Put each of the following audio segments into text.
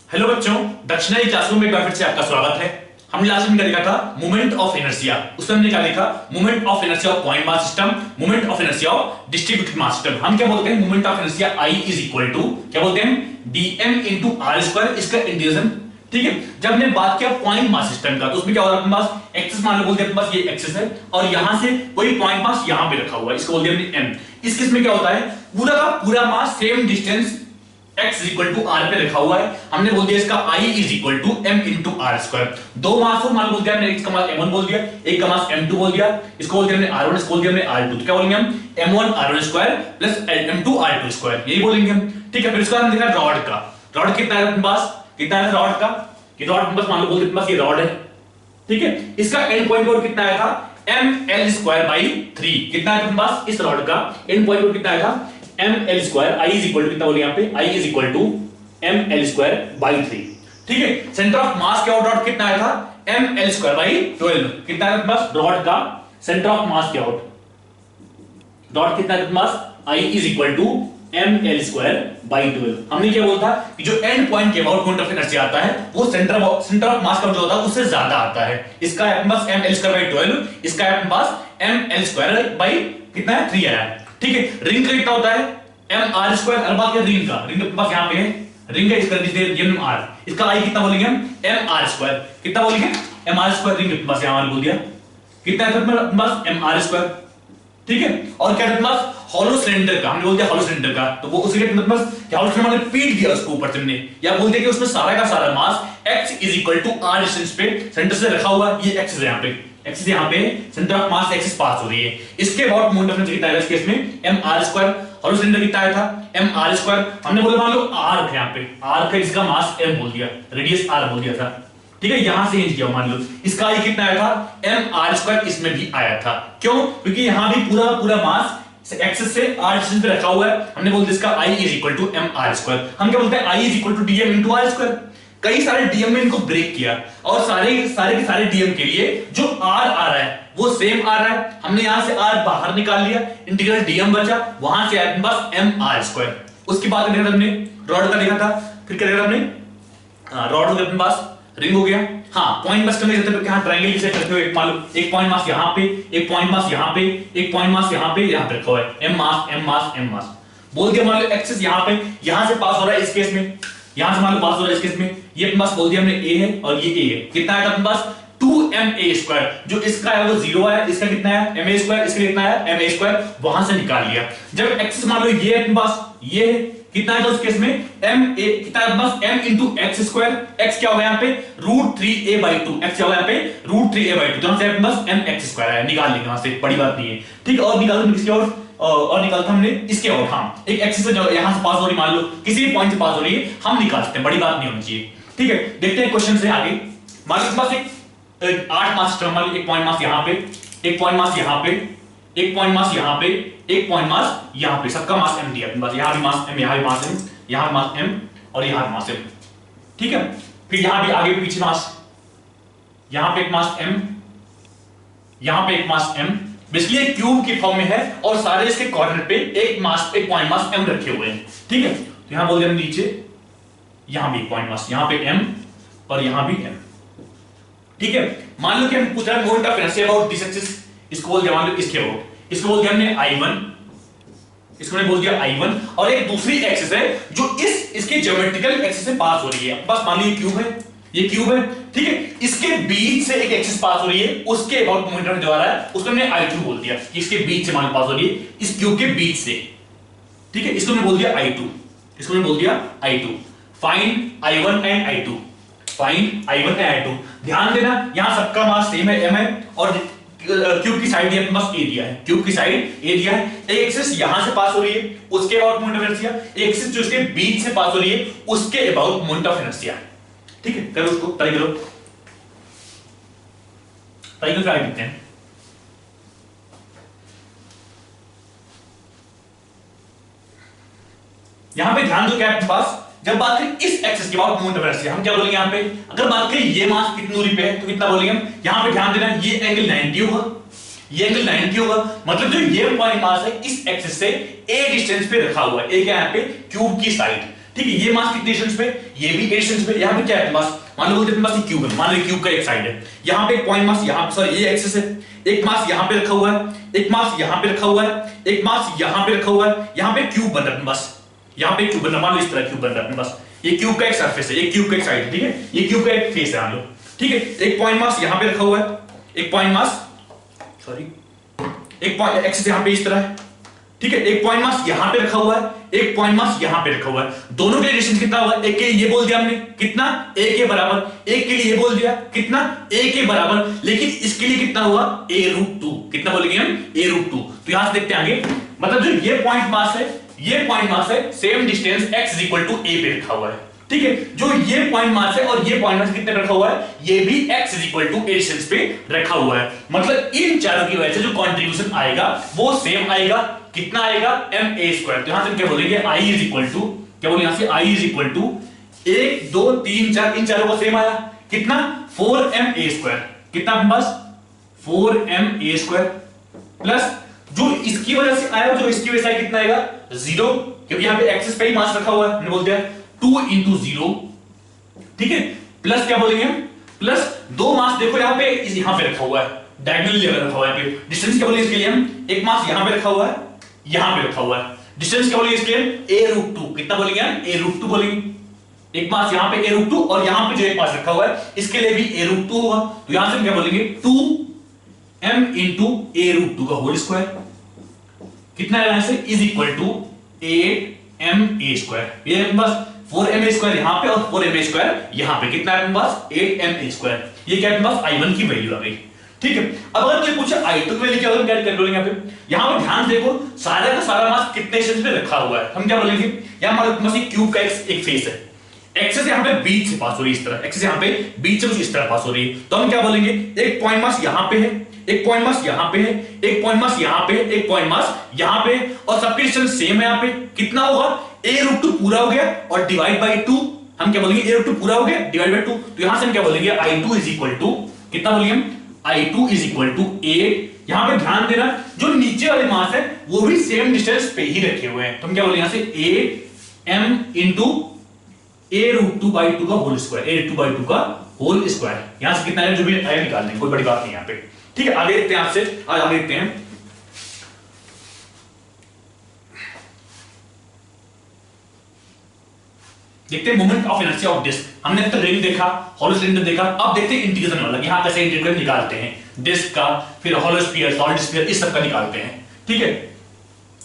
Hello बच्चों, दक्षिणा classroom में एक बार फिर से आपका स्वागत है। हमने लास्ट में क्या देखा था? Moment of inertia. उसमें हमने क्या देखा? Moment of inertia of point mass system, moment of inertia of distributed mass system. हम क्या बोलते हैं? Moment of inertia I is equal to क्या बोलते हैं? dm into r स्क्वायर, इसका इंटीग्रेशन। ठीक है, जब हमने बात किया पॉइंट मास सिस्टम का, तो उसमें क्या हो रहा है? अपने पास एक्सिस मान लो, बोलते हैं अपने पास ये एक्सिस है और यहां से कोई पॉइंट मास यहां पे रखा हुआ है, इसको बोलते हैं हमने m। इस केस में क्या होता है? पूरा का पूरा mass same distance x equal to r पे रखा हुआ है। हमने बोल दिया इसका I is equal to m into r square. दो मास को मान बोल दिया हमने, एक का मास m1 बोल दिया, एक का मास m2 बोल दिया। इसको बोलते हैं हमने r1, इसको बोलते हैं हमने r2। तो क्या बोलेंगे हम? m1 r1 square plus m2 r2 square, यही बोलेंगे हम। ठीक है, फिर इसका हम देखा रॉड का। रॉड कितना है अपने पास? कितना है रॉड का? कि रॉड अपने पास मान लो बोलते हैं अपने पास ये रॉड है। ठीक है, इसका एंड पॉइंट और कितना आया था? ml square by 3। कितना है अपने पास इस रॉड का एंड पॉइंट और कितना आया था? ml square. I is equal to कितना बोले यहाँ पे? I is equal to ml square by 3। ठीक है, सेंटर ऑफ मास क्या रॉड कितना आया था? ml square by 12। कितना है अपने पास रॉड का सेंटर ऑफ मास क्या आउट? रॉड कितना है अपने पास? I is equal to ml square by 12। हमने क्या बोला था कि जो एंड पॉइंट के अबाउट पॉइंट ऑफ इनर्शिया आता है वो सेंटर ऑफ मास का जो होता है उससे ज्यादा आता है। इसका है अपने पास ml स्क्वायर बाई 12, इसका है अपने पास ml स्क्वायर बाई कितना है? 3 आया। ठीक है, रिंग का कितना होता है? mr square. अब बात करें रिंग का, रिंग अपने पास यहां पे है, रिंग है, इसका mr, इसका I कितना बोलेंगे हम? mr square. कितना बोलेंगे? mr square. रिंग अपने पास यहां बोल दिया कितना है अपने पास? mr square. ठीक है, और क्या अपने पास? हॉलो सिलेंडर का, हमने बोल दिया हॉलो सिलेंडर का, तो वो उसी के अपने पास क्या हॉलो सिलेंडर ने पीट दिया उसको ऊपर से हमने, या बोल दिया कि उसमें सारा का सारा mass x is equal to r distance पे सेंटर से रखा हुआ है। ये x है यहां पे, एक्सिस यहां पे centre of mass axis pass हो रही है। इसके अबाउट मोमेंट ऑफ इनर्शिया कितना है इस केस में? mr square. हॉलो सिलेंडर कितना आया था? mr square. हमने बोला मान लो r है यहां पे, r का इसका मास m बोल दिया, रेडियस r बोल दिया था। ठीक है, यहां से इंच किया मान लो, इसका I कितना आया था? mr square. इसमें भी आया था, क्यों? क्योंकि यहां भी पूरा पूरा मास एक्सिस से r डिस्टेंस पे रखा हुआ है। हमने बोल दिया इसका I is equal to mr square. हम क्या बोलते हैं? I is equal to dm into r square. कई सारे डीएम में इनको ब्रेक किया और सारे के सारे डीएम के लिए जो r आ रहा है वो सेम आ रहा है। हमने यहां से r बाहर निकाल लिया, इंटीग्रल डीएम बचा, वहां से अपने पास mr स्क्वायर। उसके बाद देखा हमने रॉड का देखा था, फिर क्या देखा हमने? रॉड हो गया अपने पास, रिंग हो गया। हाँ, पॉइंट मास करने जाते हैं क्या? ट्रायंगल जैसे करते हो, एक मान लो एक पॉइंट मास यहां पे, एक पॉइंट मास यहां पे, एक पॉइंट मास यहां पे रखा हुआ है। m मास बोल दिया। मान लो एक्सिस यहां पे, यहां से पास हो रहा है इस केस में, यहां से मान लो पास हो रहा है इस केस में, ये अपने पास बोल दिया हमने a है और ये a है। कितना है अपने पास? 2ma square. जो इसका है वो 0 है, इसका कितना है? ma square. इसका कितना है? ma square. वहां से निकाल लिया। जब एक्सिस मान लो ये अपने पास ये है, कितना है तो उस केस में ma कितना है अपने पास? m into x square. x क्या होगा यहाँ पे? √3a/2। x क्या होगा यहाँ पे? √3a/2। तो हमसे अपने पास mx स्क्वायर है, निकाल लेंगे वहां से, बड़ी बात नहीं है। ठीक है, और निकाल दो किसकी और निकालता हमने इसके और। हाँ, एक एक्सिस से जो यहां से पास हो रही, मान लो किसी भी पॉइंट से पास हो रही है, हम निकाल सकते हैं, बड़ी बात नहीं होनी चाहिए। ठीक है, देखते हैं क्वेश्चन से आगे। मान लो पास एक 8 मास सिस्टम, मान लो एक पॉइंट मास यहां पे, एक पॉइंट मास यहां पे, एक पॉइंट मास यहां पे, एक पॉइंट मास यहां पे, सबका मास m दिया अपने पास। यहां भी मास m, यहां भी मास m, यहां मास m और यहां भी मास m। ठीक है, फिर यहां भी आगे पीछे मास, यहां पे एक मास m, यहां पे एक मास m। बेसिकली एक क्यूब की फॉर्म में है और सारे इसके कॉर्नर पे एक मास, एक पॉइंट मास m रखे हुए हैं। ठीक है, तो यहां बोल दिया हमने नीचे, यहां भी एक पॉइंट मास, यहां पे m और यहां भी m। ठीक है, मान लो कि हम पूछ रहे हैं moment of inertia about this axis, इसको बोल दिया मान लो इसके अबाउट, इसको बोल दिया हमने I1, इसको हमने बोल दिया I1। और एक दूसरी एक्सिस है जो इसके ज्योमेट्रिकल एक्सिस से पास हो रही है। बस मान लो ये क्यूब है, ये क्यूब है। ठीक है, इसके बीच से एक एक्सिस पास हो रही है, उसके अबाउट मोमेंट जो आ रहा है उसको हमने I2 बोल दिया। इसके बीच से मान पास हो रही है, इस क्यूब के बीच से। ठीक है, इसको हमने बोल दिया I2, इसको हमने बोल दिया I2। Find I1 and I2, find I1 and I2। ध्यान देना यहां सबका मास सेम है, m है, और क्यूब की साइड ये अपने पास एरिया है, क्यूब की साइड एरिया है। एक एक्सिस यहां से पास हो रही है, उसके अबाउट मोमेंट ऑफ इनर्शिया, एक एक्सिस जो इसके बीच से पास हो रही है उसके अबाउट मोमेंट ऑफ इनर्शिया। ठीक है, करो उसको, ट्राई करो, ट्राई करो, ट्राई करते हैं। यहां पे ध्यान दो क्या आपके पास, जब बात करें इस एक्सिस के अबाउट मोमेंट ऑफ इनर्शिया, हम क्या बोलेंगे यहां पे? अगर बात करें ये मास कितनी दूरी पे है तो कितना बोलेंगे हम? यहां पे ध्यान देना, ये एंगल 90 होगा, ये एंगल 90 होगा। मतलब जो ये पॉइंट मास है इस एक्सिस से a डिस्टेंस पे रखा हुआ है, a क्या यहां पे? क्यूब की साइड। ठीक है, ये मास कितने डिस्टेंस पे, ये भी डिस्टेंस पे। यहाँ पे क्या है मास, मान लो बोलते हैं मास क्यूब है, मान लो क्यूब का एक साइड है, यहाँ पे एक पॉइंट मास, यहाँ सॉरी ये एक्सिस है, एक मास यहाँ पे रखा हुआ है, एक मास यहाँ पे रखा हुआ है, एक मास यहाँ पे रखा हुआ है, यहाँ पे क्यूब बन रहा है बस, यहाँ पे क्यूब बन रहा है, मान लो इस तरह क्यूब बन रहा है बस, ये क्यूब का एक सरफेस है, ये क्यूब का एक साइड है, ठीक है, ये क्यूब का एक फेस है मान लो, ठीक है। एक पॉइंट मास यहाँ पे रखा हुआ है, एक पॉइंट मास सॉरी एक पॉइंट एक्सिस यहाँ पे इस तरह है, ठीक है, एक पॉइंट मास यहां पे रखा हुआ है, एक पॉइंट मास यहां पे रखा हुआ है, दोनों के डिस्टेंस कितना हुआ, एक के लिए ये बोल दिया हमने कितना, a के बराबर, एक के लिए ये बोल दिया कितना, a के बराबर, लेकिन इसके लिए कितना हुआ a√2, कितना बोलेंगे हम a√2। तो यहां से देखते हैं आगे, मतलब जो ये पॉइंट मास है, ये पॉइंट मास है, सेम डिस्टेंस x = a पे रखा हुआ है, ठीक है। जो ये पॉइंट मास है और ये पॉइंट मास कितने पे रखा हुआ है, ये भी x = a डिस्टेंस पे रखा हुआ है, मतलब इन चारों की वजह से जो कंट्रीब्यूशन आएगा वो सेम आएगा, कितना आएगा ma²। तो यहां से क्या बोलेंगे I = क्या बोले, यहां से I = 1 2 3 4, इन चारों का सेम आया, कितना 4ma², कितना अपने पास 4ma² प्लस जो इसकी वजह से आया, जो इसकी वजह से आया कितना आएगा 0, क्योंकि यहां पे एक्सिस पे ही मास रखा हुआ है, हमने बोल दिया 2 × 0, ठीक है, प्लस क्या बोलेंगे हम, प्लस दो मास देखो यहां पे रखा हुआ है, डायगोनली रखा हुआ है, डिस्टेंस क्या बोलेंगे इसके लिए हम, एक मास यहां पे रखा हुआ है, यहां पे रखा हुआ है, डिस्टेंस क्या बोलेंगे इसके लिए a√2, कितना बोलेंगे हम a√2 बोलेंगे, एक मास यहां पे a√2 और यहां पे जो एक मास रखा हुआ है इसके लिए भी a√2 होगा, तो यहां से हम क्या बोलेंगे 2m × a√2 का होल स्क्वायर, कितना है यहां से = 8ma², ये बस 4ma² यहां पे और 4ma² यहां पे, कितना है बस 8ma², ये क्या है बस I1 की वैल्यू आ गई, ठीक है। अब अगर कोई पूछे I2 की वैल्यू क्या होगी, क्या कर बोलेंगे यहाँ पे, यहां पर ध्यान देखो सारा का सारा मास कितने डिस्टेंस पे रखा हुआ है, हम क्या बोलेंगे, यहां हमारे पास क्यूब का एक फेस है, एक्सिस यहां पे बीच से पास हो रही है, इस तरह एक्सिस यहां पे बीच से कुछ इस तरह पास हो रही है, तो हम क्या बोलेंगे, एक पॉइंट मास यहां पे है, एक पॉइंट मास यहां पे है, एक पॉइंट मास यहां पे, एक पॉइंट मास यहां पे, और सबके डिस्टेंस सेम है, यहां पे कितना होगा a√2 पूरा हो गया और डिवाइड बाय 2, हम क्या बोलेंगे a√2 पूरा हो गया डिवाइड बाय 2, तो यहां से हम क्या बोलेंगे I2 = कितना बोलेंगे हम, I2 = 8। यहां पे ध्यान देना जो नीचे वाले मास है वो भी सेम डिस्टेंस पे ही रखे हुए हैं, तो हम क्या बोलेंगे यहां से 8m × a√2/2 का होल स्क्वायर, a√2/2 का होल स्क्वायर, यहां से कितना है जो भी आया निकाल देंगे, कोई बड़ी बात नहीं यहां पे, ठीक है। आगे देखते हैं, आपसे आगे देखते हैं, देखते हैं moment of inertia of disc. हमने अब तक रिंग देखा, हॉलो सिलेंडर देखा, अब देखते हैं इंटीग्रेशन वाला, यहां कैसे इंटीग्रेशन निकालते हैं डिस्क का, फिर हॉलो स्फीयर, सॉलिड स्फीयर, इस सब का निकालते हैं, ठीक है।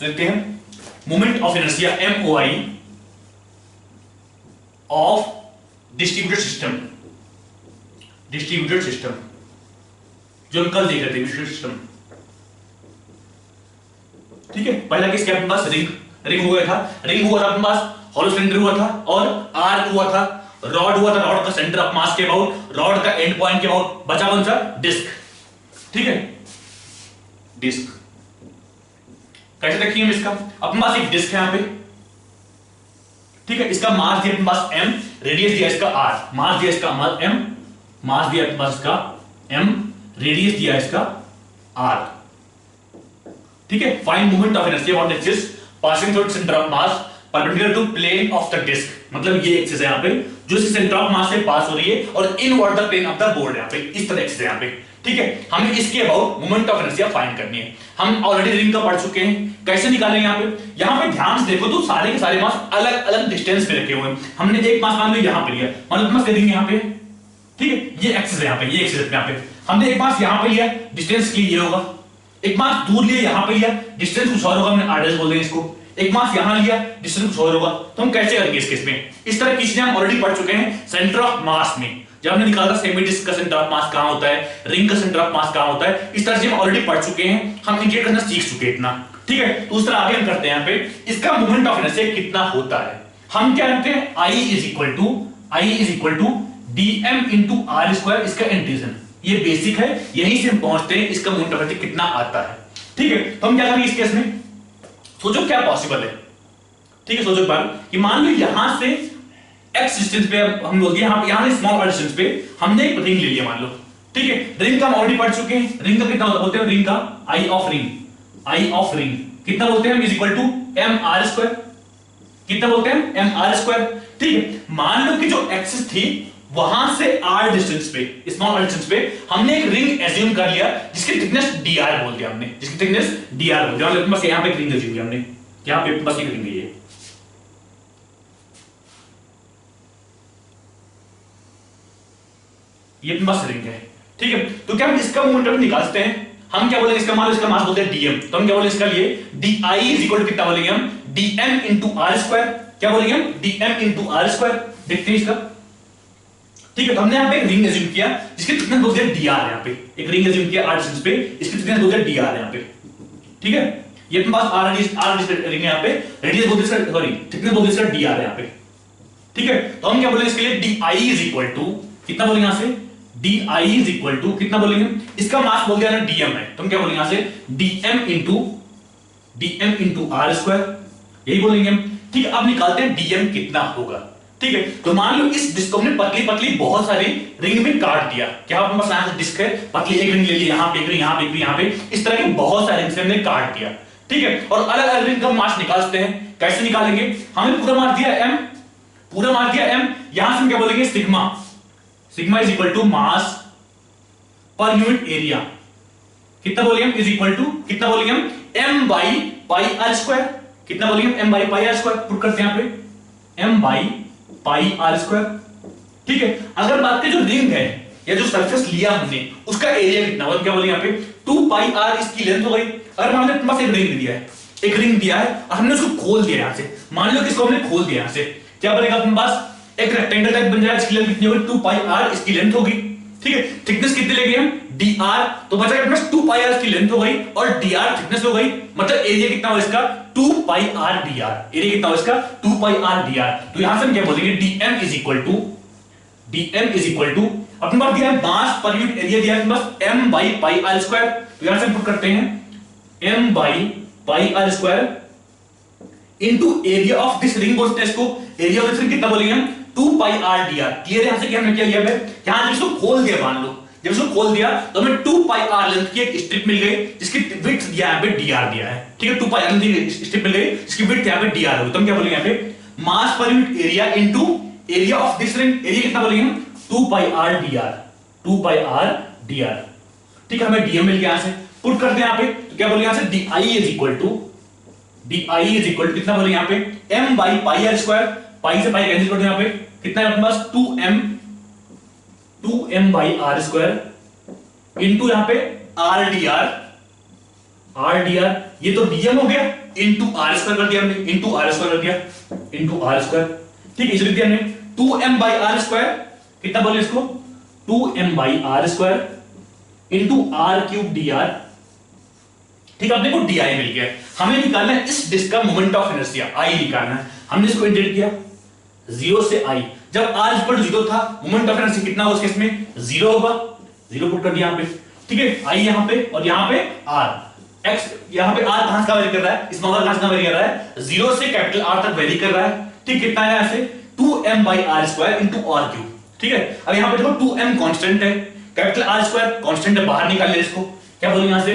देखते हैं moment of inertia MOI of distributed system, distributed system जो हम कल देख रहे थे, डिस्ट्रीब्यूटेड सिस्टम, ठीक है। पहला किसके अपने पास रिंग हुआ था, रिंग हुआ था अपने पास, हॉलो सिलेंडर हुआ था और आर्क हुआ था, रॉड हुआ था, रॉड का सेंटर ऑफ मास के अबाउट, रॉड का एंड पॉइंट के अबाउट, बचा कौन सा डिस्क, ठीक है। डिस्क कैसे देखिए हम इसका, अपने पास एक डिस्क है यहां पे, ठीक है, इसका मास दिया अपने पास m, रेडियस दिया इसका r, मास दिया इसका m, मास दिया अपने पास इसका m, रेडियस दिया इसका r, ठीक है। Find moment of inertia on axis passing through centre of mass perpendicular to plane of the disc, मतलब ये एक्सिस है यहां पे जो इस सेंटर ऑफ मास से पास हो रही है और inward the plane of the board, यहां पे इस तरह एक्सिस है यहां पे, ठीक है। हमें इसके about moment of inertia find करनी है, हम ऑलरेडी रिंग का पढ़ चुके हैं, कैसे निकालेंगे यहां पे ध्यान से देखो तो सारे के सारे मास अलग अलग डिस्टेंस पे रखे हुए हैं। हमने एक मास मान लो यहां पे लिया, मान लो मास दे देंगे यहां पे, ठीक है, ये एक्सिस है यहां पे, ये एक्सिस है यहां पे, हमने एक मास यहां पे लिया, डिस्टेंस के लिए ये होगा, एक मास दूर लिया यहां पे लिया, डिस्टेंस कुछ और होगा, हमने आरडीएस बोल देंगे इसको, एक मास यहां लिया, डिस्टेंस कुछ और होगा, तो हम कैसे करेंगे इस केस में, इस तरह की चीजें हम ऑलरेडी पढ़ चुके हैं सेंटर ऑफ मास में, जब हमने निकाला सेमी डिस्क का सेंटर ऑफ मास कहां होता है, रिंग का सेंटर ऑफ मास कहां होता है, इस तरह से हम ऑलरेडी पढ़ चुके हैं, हम इंटीग्रेट करना सीख चुके हैं इतना, ठीक है। तो उस तरह आगे हम करते हैं, यहां पे इसका मोमेंट ऑफ इनर्शिया कितना होता है, हम क्या करते हैं I = dm × r², इसका इंटीग्रेशन, ये बेसिक है, यहीं से हम पहुंचते हैं इसका मोमेंट ऑफ इनर्शिया कितना आता है, ठीक है। तो हम क्या करेंगे इस केस में, सोचो क्या पॉसिबल है, ठीक है, सोचो बार कि मान लो यहां से x डिस्टेंस पे हम बोल दिए, यहां से स्मॉल डिस्टेंस पे हमने एक रिंग ले लिया मान लो, ठीक है। रिंग का हम ऑलरेडी पढ़ चुके हैं, रिंग का कितना बोलते हैं, रिंग का I ऑफ रिंग कितना बोलते हैं हम = mr², कितना बोलते हैं, एम आर स्क्वायर। ठीक है, मान लो कि जो एक्सिस थी वहां से आर डिस्टेंस पे, स्मॉल आर डिस्टेंस पे हमने एक रिंग एज्यूम कर लिया जिसकी थिकनेस dr बोल दिया हमने, जिसकी थिकनेस dr बोल दिया। बस यहां पे एक रिंग एज्यूम किया हमने, यहां पे बस एक रिंग है ये बस रिंग है। ठीक है, तो क्या हम इसका मोमेंटम निकाल सकते हैं? हम क्या बोलेंगे, इसका मान लो इसका मास बोलते हैं dm, तो हम क्या बोलेंगे इसका लिए di इज इक्वल टू कितना बोलेंगे हम, dm इनटू r स्क्वायर। क्या बोलेंगे हम, dm इनटू r स्क्वायर। देखते हैं इसका। ठीक है, तो हमने यहां पे एक रिंग एज्यूम किया जिसकी थिकनेस बोलते हैं dr, यहां पे एक रिंग एज्यूम किया r डिस्टेंस पे, इसकी थिकनेस बोलते हैं dr यहां पे। ठीक है, ये अपने पास r डिस्टेंस रिंग है यहां पे, रेडियस बोलते हैं इसका, सॉरी थिकनेस बोलते हैं इसका dr यहां पे। ठीक है, तो हम क्या बोलेंगे इसके लिए di इज इक्वल टू कितना बोलेंगे यहां से, di इज इक्वल टू कितना बोलेंगे, इसका मास बोल दिया ना dm है, तो हम क्या बोलेंगे यहां से dm इनटू r स्क्वायर, यही बोलेंगे हम। ठीक है, अब निकालते हैं dm कितना होगा। ठीक है, तो मान लो इस डिस्क को हमने पतली पतली बहुत सारी रिंग में काट दिया। क्या आप बस यहां से डिस्क है, पतली एक रिंग ले ली, यहां पे एक रिंग, यहां पे एक रिंग, यहां पे, इस तरह के बहुत सारे रिंग से हमने काट दिया। ठीक है, और अलग अलग रिंग का मास निकाल सकते हैं। कैसे निकालेंगे, हमने पूरा मास दिया m, पूरा मास दिया m, यहां से हम क्या बोलेंगे sigma, sigma is equal to mass पर यूनिट एरिया, कितना बोलेंगे हम, इज इक्वल टू कितना बोलेंगे हम, m by pi are square. कितना बोलेंगे हम, m by pi are square. Put करते हैं यहां पे m by pi are square. ठीक है, अगर बात करें जो रिंग है या जो सरफेस लिया हमने उसका एरिया कितना होगा, क्या बोलेंगे यहां पे 2 पाई आर इसकी लेंथ हो गई। अगर मान लो तुम्हारे पास एक रिंग दिया है, एक रिंग दिया है और हमने उसको खोल दिया यहां से, मान लो कि इसको हमने खोल दिया यहां से, क्या बनेगा अपने पास एक रेक्टेंगल टाइप बन जाएगा जिसकी लेंथ कितनी होगी, 2 पाई आर इसकी लेंथ होगी। ठीक है, थिकनेस कितनी लेंगे हम, dr, तो बचा अपने पास 2 पाई आर इसकी लेंथ हो गई और dr थिकनेस हो गई, मतलब एरिया कितना हो इसका 2 पाई आर dr, एरिया कितना हो इसका 2 पाई आर dr। तो यहां से हम क्या बोलेंगे, dm इज इक्वल टू अपने पास दिया है मास पर यूनिट एरिया दिया है बस m by pi are square. तो यहां से हम पुट करते हैं m by pi are square into area of this ring, बोलते हैं इसको एरिया ऑफ दिस रिंग कितना बोलेंगे हम, 2 पाई आर dr। क्लियर है, यहां से क्या हमने क्या लिया है, यहां जब इसको खोल दिया, मान लो जब इसको खोल दिया तो हमें 2 पाई आर लेंथ की एक स्ट्रिप मिल गई जिसकी विड्थ यहां पे dr दिया है। ठीक है, 2 पाई आर लेंथ की स्ट्रिप मिल गई जिसकी विड्थ यहां पे dr होगी। तो हम क्या बोलेंगे यहां पे मास पर unit area into area of this ring, area कितना बोलेंगे हम 2 pi R dr, 2 pi R dr। ठीक है, हमें dm मिल गया, यहां से पुट करते हैं यहां पे, तो क्या बोलेंगे यहां से di इज इक्वल टू कितना बोलेंगे यहां पे m by pi are square, pi से पाई कैंसिल कर दो, यहां पे कितना है अपने पास 2m by r square into यहां पे r dr, ये तो dm हो गया, इनटू r स्क्वायर कर दिया हमने, इनटू r स्क्वायर कर दिया, इनटू r स्क्वायर। ठीक है, इसे लिख दिया हमने 2m बाई आर स्क्वायर, कितना बोले इसको 2m by r square into r cube dr। ठीक है, अपने को di मिल गया। हमें निकालना है इस डिस्क का मोमेंट ऑफ इनर्शिया, i निकालना है। हमने इसको इंटीग्रेट किया 0 से i, जब r इक्वल टू 0 था मोमेंट ऑफ इनर्शिया कितना होगा, इसमें 0 होगा, 0 पुट कर दिया यहां पे। ठीक है, i यहां पे और यहां पे r, x यहां पे r कहां से वेरी कर रहा है, स्मॉल r कहां से वेरी कर रहा है, 0 से कैपिटल R तक वेरी कर रहा है। ठीक, कितना है यहां से 2m by r square into r cube. ठीक है, अब यहां पे देखो 2m कांस्टेंट है, कैपिटल R स्क्वायर कांस्टेंट है, बाहर निकाल ले इसको, क्या बोलेंगे यहां से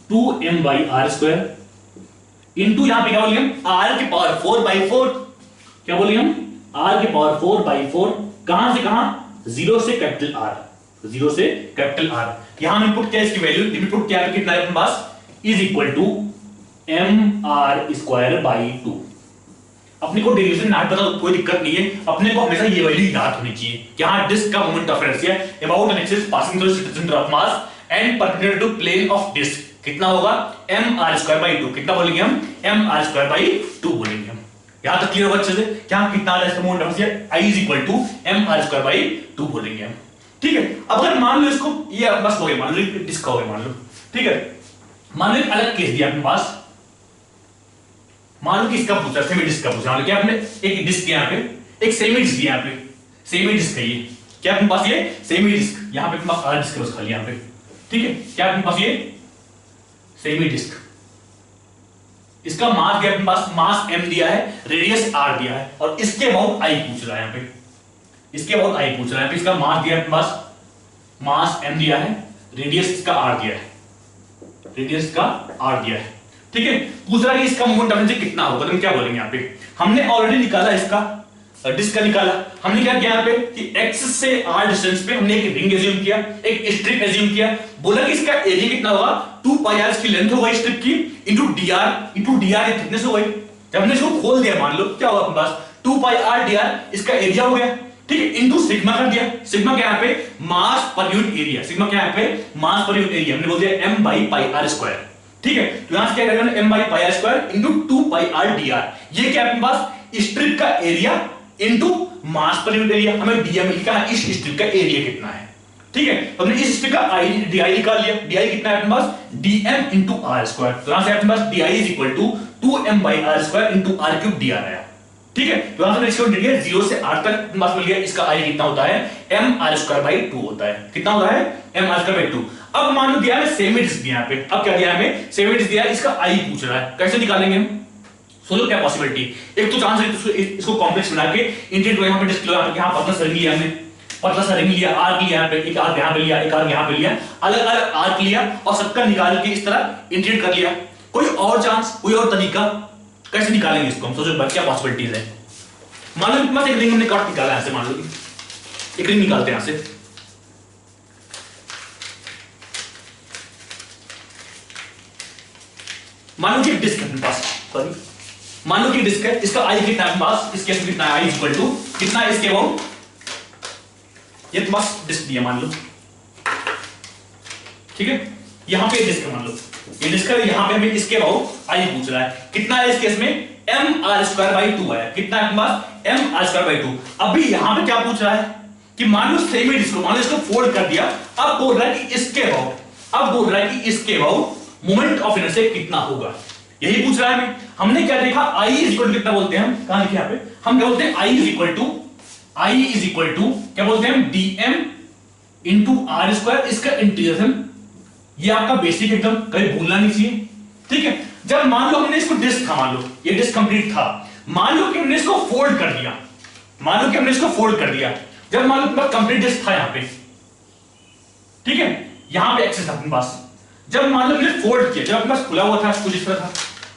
2m by r square into यहां पे क्या बोलेंगे r की पावर 4/4, क्या बोलेंगे हम r की पावर 4/4, कहां से कहां 0 से कैपिटल R, 0 से कैपिटल R। यहां हमने पुट किया इसकी वैल्यू, लिमिट पुट किया कितना है अपने पास is equal to mr square by 2। अपने को डेरिवेशन ना पता तो कोई दिक्कत नहीं है, अपने को हमेशा ये वैल्यू याद होनी चाहिए। यहां डिस्क का moment of inertia about an axis passing through the centre of mass and perpendicular to plane of disc कितना होगा mr स्क्वायर बाई 2। कितना बोलेंगे हम mr स्क्वायर बाई 2 बोलेंगे हम। यहां तक क्लियर होगा अच्छे से, क्या कितना आ रहा है इसका moment of inertia, i is equal to mr square by 2 बोलेंगे हम। ठीक है, अब अगर मान लो इसको ये बस हो गया, मान लो डिस्क हो गया, मान लो ठीक है, मान लो एक अलग केस दिया अपने पास, मान लो कि इसका पूछा सेमी डिस्क का पूछा, मान लो क्या आपने एक डिस्क यहां पे एक सेमी डिस्क दिया, यहां पे सेमी डिस्क है ये, क्या अपने पास ये सेमी डिस्क, यहां पे अपने पास आर डिस्क है बस खाली यहां पे। ठीक है, क्या अपने पास ये सेमी डिस्क, इसका मास दिया अपने पास, मास m दिया है, रेडियस r दिया है और इसके अबाउट i पूछ रहा है यहां पे, इसके अबाउट i पूछ रहा है। इसका मास दिया है अपने पास, मास m दिया है, रेडियस इसका r दिया है, रेडियस का r दिया है। ठीक है, पूछ रहा है कि इसका मोमेंट ऑफ इनर्शिया कितना होगा, तो हम क्या बोलेंगे यहाँ पे, हमने ऑलरेडी निकाला इसका डिस्क का निकाला, हमने क्या किया यहाँ पे कि x से r डिस्टेंस पे हमने एक रिंग एज्यूम किया, एक स्ट्रिप एज्यूम किया, बोला कि इसका एरिया कितना होगा 2 पाई r इसकी लेंथ होगा स्ट्रिप की इनटू dr ये थिकनेस होगा। जब हमने इसको खोल दिया मान लो क्या होगा अपने पास 2 पाई r dr इसका एरिया हो गया, ठीक है, इनटू सिग्मा कर दिया, सिग्मा क्या यहाँ पे मास पर यूनिट एरिया, सिग्मा क्या यहाँ पे मास पर यूनिट एरिया, हमने बोल दिया m by pi r square, ठीक है, तो यहां से क्या करेंगे m by pi r square into 2 pi r dr, ये क्या अपने पास स्ट्रिप का एरिया इनटू मास पर यूनिट एरिया, हमें dm लिखा है इस स्ट्रिप का एरिया कितना है, ठीक है, तो हमने इस स्ट्रिप का di निकाल लिया, di कितना है अपने पास dm इनटू r स्क्वायर, तो यहां से अपने पास di is equal to 2m by r square into r cube dr आया, ठीक है, तो यहां से इसको दे दिया 0 से r तक बस मिल गया, इसका i कितना होता है m r स्क्वायर बाई 2 होता है, कितना होता है m r स्क्वायर बाई 2। अब मान लो दिया है सेमी डिस्क दिया यहाँ पे, अब क्या दिया हमें सेमी डिस्क दिया है, इसका i पूछ रहा है, कैसे निकालेंगे हम, सोचो क्या पॉसिबिलिटी, एक तो चांस है इसको कॉम्प्लेक्स बना के इंटीग्रेट करो, यहाँ पे डिस्क लो, यहाँ पे यहां पतला सा रिंग लिया हमने, पतला सा रिंग लिया, आर्क लिया यहाँ पे, एक आर्क यहाँ पे लिया, एक आर्क यहाँ पे लिया, अलग अलग आर्क लिया और सबका निकाल के इस तरह इंटीग्रेट कर लिया, कोई और चांस, कोई और तरीका कैसे निकालेंगे इसको हम, सोचो क्या पॉसिबिलिटीज है। मान लो एक रिंग हमने काट निकाला यहां से, मान लो एक रिंग निकालते हैं यहां से, मान लो कि डिस्क है अपने पास, सॉरी मान लो कि डिस्क है, इसका आई कितना है अपने पास, इस केस में कितना है, आई इक्वल टू कितना है इसके अबाउट, ये तुम्हारे पास डिस्क दिया मान लो, ठीक है, यहां पे डिस्क मान लो, ये डिस्क है, यहां पे हमें इसके अबाउट आई पूछ रहा है, कितना है इस केस में m r स्क्वायर बाई 2 आया, कितना है अपने पास m r स्क्वायर बाई 2। अभी यहां पे क्या पूछ रहा है कि मान लो सेमी डिस्क, मान लो इसको फोल्ड कर दिया, अब बोल रहा है कि इसके अबाउट, अब बोल रहा है कि इसके अबाउट मोमेंट ऑफ इनर्शिया कितना होगा, यही पूछ रहा है हमें। हमने क्या देखा I इज इक्वल टू कितना बोलते हैं हम, कहां लिखे यहाँ पे, हम क्या बोलते हैं I इज इक्वल टू क्या बोलते हैं dm इनटू r स्क्वायर, इसका इंटीग्रेशन, ये आपका बेसिक एकदम कभी भूलना नहीं चाहिए, ठीक है। जब मान लो हमने इसको डिस्क था, मान लो ये डिस्क कंप्लीट था, मान लो कि हमने इसको फोल्ड कर दिया, मान लो कि हमने इसको फोल्ड कर दिया, जब मान लो कंप्लीट डिस्क था यहाँ पे, ठीक है, यहां पे एक्सेस था अपने पास, जब मान लो हमने फोल्ड किया, जब अपने पास खुला हुआ था कुछ इस तरह था,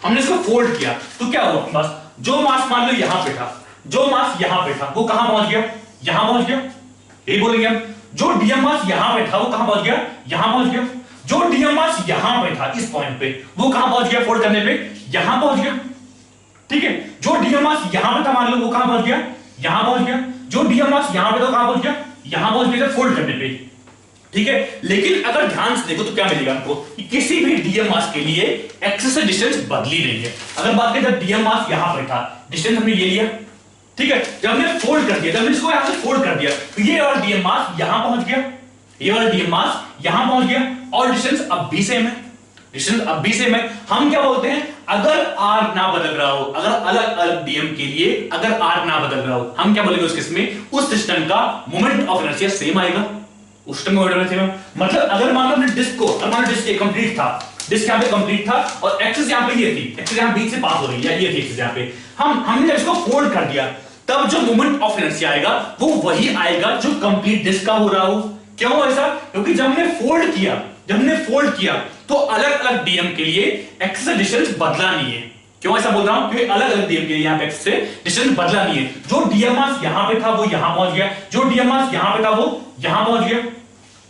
हमने इसको फोल्ड किया तो क्या हुआ अपने पास, जो मास मान लो यहां पे था, जो मास यहां पे था वो कहां पहुंच गया, यहां पहुंच गया, यही बोलेंगे हम, जो डीएम मास यहां पे था वो कहां पहुंच गया, यहां पहुंच गया, जो डीएम मास यहां पे था इस पॉइंट पे वो कहां पहुंच गया, फोल्ड करने पे यहां पहुंच गया, ठीक है, जो डीएम मास यहां पे था मान लो वो कहां पहुंच गया, यहां पहुंच गया, जो डीएम मास यहां पे था कहां पहुंच गया, यहां पहुंच गया फोल्ड करने पे, ठीक है। लेकिन अगर ध्यान से देखो तो क्या मिलेगा हमको कि किसी भी डीएम मास के लिए एक्सेस से डिस्टेंस बदली नहीं है। अगर बात करें जब डीएम मास यहां पर था, डिस्टेंस हमने ये लिया, ठीक है, जब हमने फोल्ड कर दिया, जब हमने इसको यहां से फोल्ड कर दिया तो ये वाला डीएम मास यहां पहुंच गया, ये वाला डीएम मास यहां पहुंच गया और डिस्टेंस अब भी सेम है, डिस्टेंस अब भी सेम है। हम क्या बोलते हैं, अगर r ना बदल रहा हो, अगर अलग अलग डीएम के लिए अगर r ना बदल रहा हो, हम क्या बोलेंगे उस केस में, उस सिस्टम का मोमेंट ऑफ इनर्शिया सेम आएगा, उस टाइम मतलब अगर मान लो हमने डिस्क को, मान लो डिस्क कंप्लीट था, डिस्क यहां पे कंप्लीट था और एक्सिस यहां पे ये थी, एक्सिस यहां बीच से पास हो रही है, ये थी एक्सिस यहां पे, हमने जब इसको फोल्ड कर दिया तब जो मोमेंट ऑफ इनर्शिया आएगा वो वही आएगा जो कंप्लीट डिस्क का हो रहा हो। क्यों ऐसा, क्योंकि जब हमने फोल्ड किया तो अलग अलग डीएम के लिए एक्सिस डिस्टेंस बदला नहीं है। क्यों ऐसा बोल रहा हूं, क्योंकि अलग अलग डीएम के लिए यहां पे एक्सिस से डिस्टेंस बदला नहीं है, जो डीएम मास यहां पे था वो यहां पहुंच गया, जो डीएम मास यहां पे था वो यहां पहुंच गया,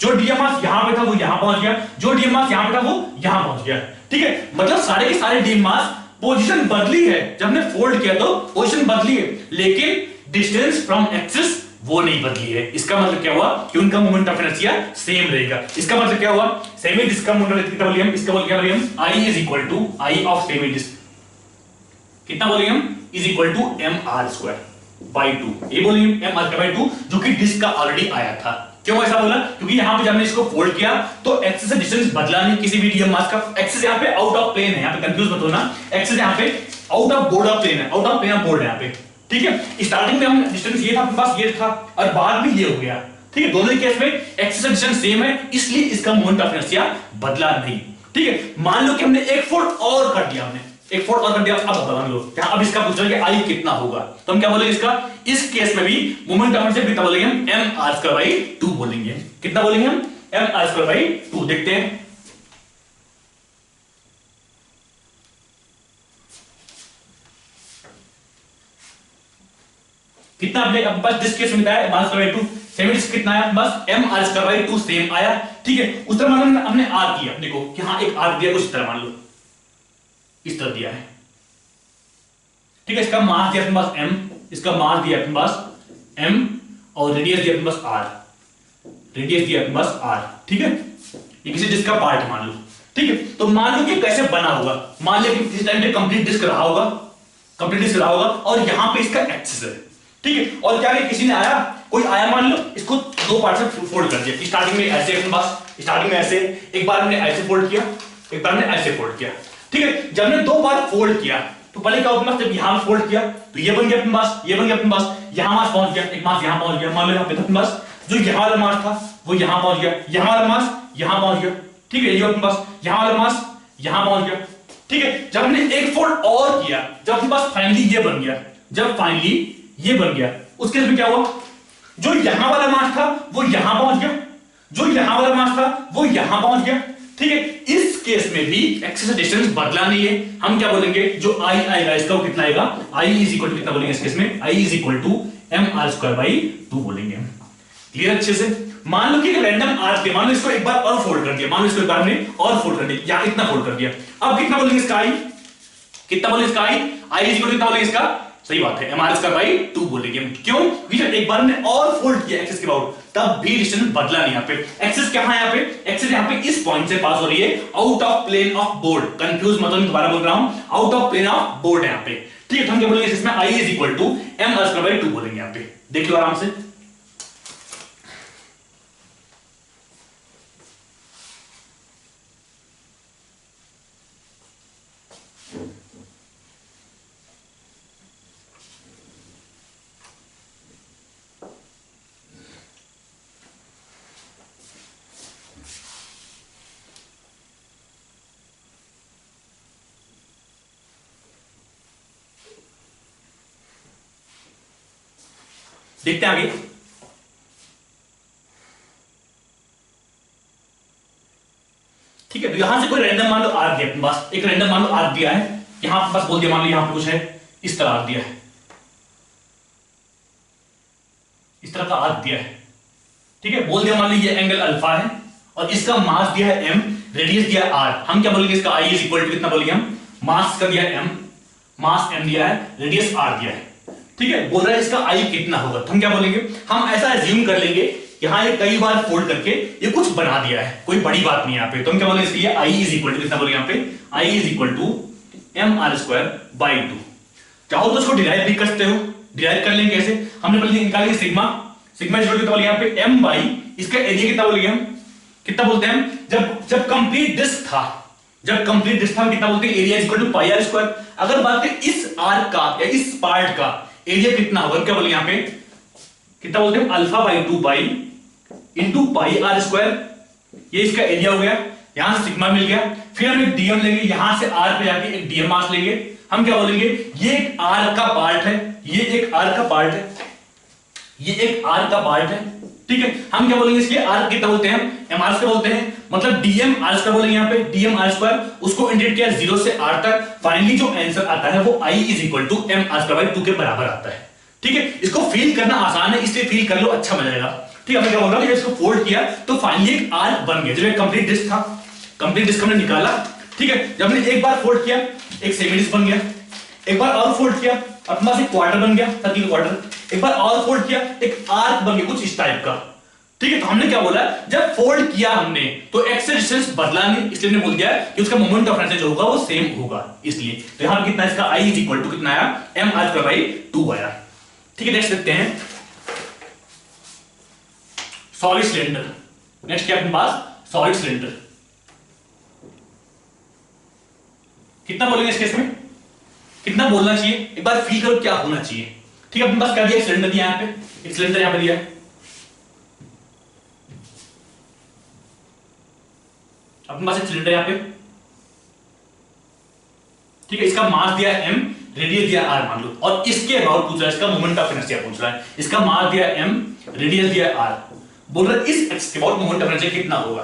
जो डीएम मास यहां पे था वो यहां पहुंच गया, जो डीएम मास यहां पे था वो यहां पहुंच गया, ठीक है। मतलब सारे के सारे डीएम मास पोजीशन बदली है, जब हमने फोल्ड किया तो पोजीशन बदली है, लेकिन डिस्टेंस फ्रॉम एक्सिस वो नहीं बदली है। इसका मतलब क्या हुआ कि उनका मोमेंट ऑफ इनर्शिया सेम रहेगा। इसका मतलब क्या हुआ, सेमी डिस्क का मोमेंट कितना बोलिए हम, इसका बोल क्या बोलिए हम, I is equal to I of semi disc, कितना बोलेंगे हम, is equal to M R square by 2, ये बोलेंगे एम आर स्क्वायर बाई 2, जो कि डिस्क का ऑलरेडी आया था। क्यों ऐसा बोला, क्योंकि यहां पे जब हमने इसको फोल्ड किया तो एक्सिस से डिस्टेंस बदला नहीं किसी भी डीएम मास का, एक्सिस यहां पे आउट ऑफ प्लेन है, यहां पे कंफ्यूज मत होना, एक्सिस यहां पे out of board of plane है, out of plane of board है यहां पे, ठीक है। स्टार्टिंग में हम डिस्टेंस ये था अपने पास, ये था, और बाद में ये हो गया, ठीक है। दोनों केस में एक्सिस से डिस्टेंस सेम है, इसलिए इसका मोमेंट ऑफ इनर्शिया बदला नहीं, ठीक है। मान लो कि हमने एक फोल्ड और कर दिया, हमने एक फोल्ड और कर दिया, अब मान लो अब इसका पूछ रहा है कि आई कितना होगा, तो हम क्या बोलेंगे इसका, इस केस में भी मोमेंट ऑफ इनर्शिया कितना बोलेंगे हम, एम आर स्क्वायर बाई 2 बोलेंगे, कितना बोलेंगे हम, एम आर स्क्वायर बाई 2। देखते हैं कितना अपने पास डिस्क केस में बताया मास बाय 2, सेमी डिस्क कितना आया बस m r square by 2 same आया। ठीक है, उस तरह मान लो हमने r किया, देखो कि हां एक r दिया कुछ तरह मान लो इस तरह दिया है। ठीक है, इसका मास दिया अपने पास m, इसका मास दिया अपने पास m और रेडियस दिया अपने पास r, रेडियस दिया अपने पास r। ठीक है, ये किसी डिस्क का पार्ट मान लो। ठीक है, तो मान लो कि कैसे बना होगा, मान लो कि इस टाइम पे कंप्लीट डिस्क रहा होगा, कंप्लीट डिस्क रहा होगा और यहां पे इसका एक्सिस है। ठीक है, और क्या किसी ने आया, कोई आया मान लो इसको दो पार्ट में फोल्ड कर दिया, स्टार्टिंग में ऐसे अपने पास, स्टार्टिंग में ऐसे, एक बार हमने ऐसे फोल्ड किया, एक बार हमने ऐसे फोल्ड किया। ठीक है, जब हमने दो बार फोल्ड किया तो पहले क्या होगा, जब यहां फोल्ड किया तो ये बन गया अपने पास, ये बन गया अपने पास, यहां मास पहुंच गया, एक मास यहां पहुंच गया, मान लो यहां पे अपने पास जो यहां वाला मास था वो यहां पहुंच गया, यहां वाला मास यहां पहुंच गया। ठीक है, ये अपने पास यहां वाला मास यहां पहुंच गया। ठीक है, जब हमने एक फोल्ड और किया, जब अपने पास फाइनली ये बन गया, जब फाइनली ये बन गया, उस केस में क्या हुआ, जो यहां वाला मास था वो यहां पहुंच गया, जो यहां वाला मास था वो यहां पहुंच गया। ठीक है, इस केस में भी एक्सिस डिस्टेंस बदला नहीं है, हम क्या बोलेंगे, जो i आएगा इसका वो कितना आएगा, i इज इक्वल टू कितना बोलेंगे इस केस में, i is equal to mr square by 2 बोलेंगे। क्लियर अच्छे से। मान लो कि एक रैंडम आर्क के, मान लो इसको एक बार और फोल्ड कर दिया, मान लो इसको एक बार हमने और फोल्ड कर दिया, या इतना फोल्ड कर दिया, अब कितना बोलेंगे इसका i, कितना बोलेंगे इसका i इज इक्वल टू कितना बोलेंगे इसका, सही बात है mr स्क्वायर बाई 2 बोलेंगे। क्यों, क्योंकि जब एक बार हमने और फोल्ड किया एक्सिस के अबाउट, तब भी डिस्टेंस बदला नहीं। यहाँ पे एक्सिस कहां है, यहाँ पे एक्सिस यहाँ पे इस पॉइंट से पास हो रही है, out of plane of board, confuse मत होना, दोबारा बोल रहा हूं, out of plane of board है यहाँ पे। ठीक है, तो हम क्या बोलेंगे इसमें i is equal to mr square by 2 बोलेंगे। यहाँ पे देख लो आराम से, देखते हैं आगे। ठीक है, तो यहां से कोई रैंडम मान लो आर्क दिया अपने पास, एक रैंडम मान लो आर्क दिया है, यहां पे बस बोल दिया मान लो यहां पे कुछ है, इस तरह आर्क दिया है, इस तरह का आर्क दिया है। ठीक है, बोल दिया मान लो ये एंगल अल्फा है और इसका मास दिया है m, रेडियस दिया है r, हम क्या बोलेंगे इसका i इज इक्वल टू कितना बोलेंगे हम, मास का दिया है m, मास m दिया है, रेडियस r दिया है। ठीक है, बोल रहा है इसका i कितना होगा, तो हम क्या बोलेंगे, हम ऐसा एज्यूम कर लेंगे यहां ये कई बार फोल्ड करके ये कुछ बना दिया है, कोई बड़ी बात नहीं यहाँ पे, तो हम क्या बोलेंगे इसके i इज इक्वल टू कितना बोलेंगे यहाँ पे, i is equal to mr square by 2। चाहो तो इसको डिराइव भी कर सकते हो, डिराइव कर लेंगे कैसे, हमने पहले निकालेंगे sigma, sigma is equal to कितना बोलेंगे यहाँ पे m बाई इसका एरिया कितना बोलेंगे हम, कितना बोलते हैं हम, जब कंप्लीट डिस्क था, जब कंप्लीट डिस्क था हम कितना बोलते हैं, area is equal to pi are square. अगर बात करें इस आर्क का या इस पार्ट का एरिया कितना होगा, क्या बोलेंगे यहाँ पे, कितना बोलते हैं alpha by 2 pi into pi are square, ये इसका एरिया हो गया, यहां से सिग्मा मिल गया, फिर हम एक डीएम लेंगे, यहां से आर पे जाके एक डीएम मास लेंगे, हम क्या बोलेंगे, ये एक आर का पार्ट है, ये एक आर का पार्ट है, ये एक आर का पार्ट है। ठीक है, हम क्या बोलेंगे इसके आर कितना बोलते हैं, एम आर स्क्वायर बोलते हैं, मतलब डीएम आर स्क्वायर बोलेंगे यहाँ पे, डीएम आर स्क्वायर, उसको इंटीग्रेट किया 0 से r तक, फाइनली जो आंसर आता है वो i is equal to m r square by 2 के बराबर आता है। ठीक है, इसको फील करना आसान है, इसलिए फील कर लो, अच्छा मजा आएगा। ठीक है, मैं क्या बोल रहा हूं, इसको फोल्ड किया तो फाइनली एक आर्क बन गया, जब एक कंप्लीट डिस्क था, कंप्लीट डिस्क हमने निकाला। ठीक है, जब हमने एक बार फोल्ड किया एक सेमी डिस्क बन गया, एक बार और फोल्ड किया अपने पास एक क्वार्टर बन गया, सर्किल क्वार्टर, एक बार और फोल्ड किया एक आर्क बन गया कुछ इस टाइप का। ठीक है, तो हमने क्या बोला, जब फोल्ड किया हमने तो एक्स डिस्टेंस बदला नहीं, इसलिए हमने बोल दिया कि उसका मोमेंट ऑफ इनर्शिया जो होगा वो सेम होगा, इसलिए तो यहां पे कितना इसका i इज इक्वल टू कितना आया, m r स्क्वायर बाई 2 आया। ठीक है, नेक्स्ट देखते हैं सॉलिड सिलेंडर। नेक्स्ट क्या अपने पास, सॉलिड सिलेंडर, कितना बोलेंगे इस केस में, कितना बोलना चाहिए, एक बार फील करो क्या होना चाहिए। ठीक है, अपने पास क्या दिया, सिलेंडर दिया यहां पे, एक सिलेंडर यहां पे दिया है, अपने पास एक सिलेंडर यहां पे। ठीक है, इसका मास दिया है m, रेडियस दिया r मान लो, और इसके अबाउट पूछ रहा है, इसका मोमेंट ऑफ इनर्शिया पूछ रहा है, इसका मास दिया है m, रेडियस दिया है r, बोल रहा है इस एक्स के अबाउट मोमेंट ऑफ इनर्शिया कितना होगा।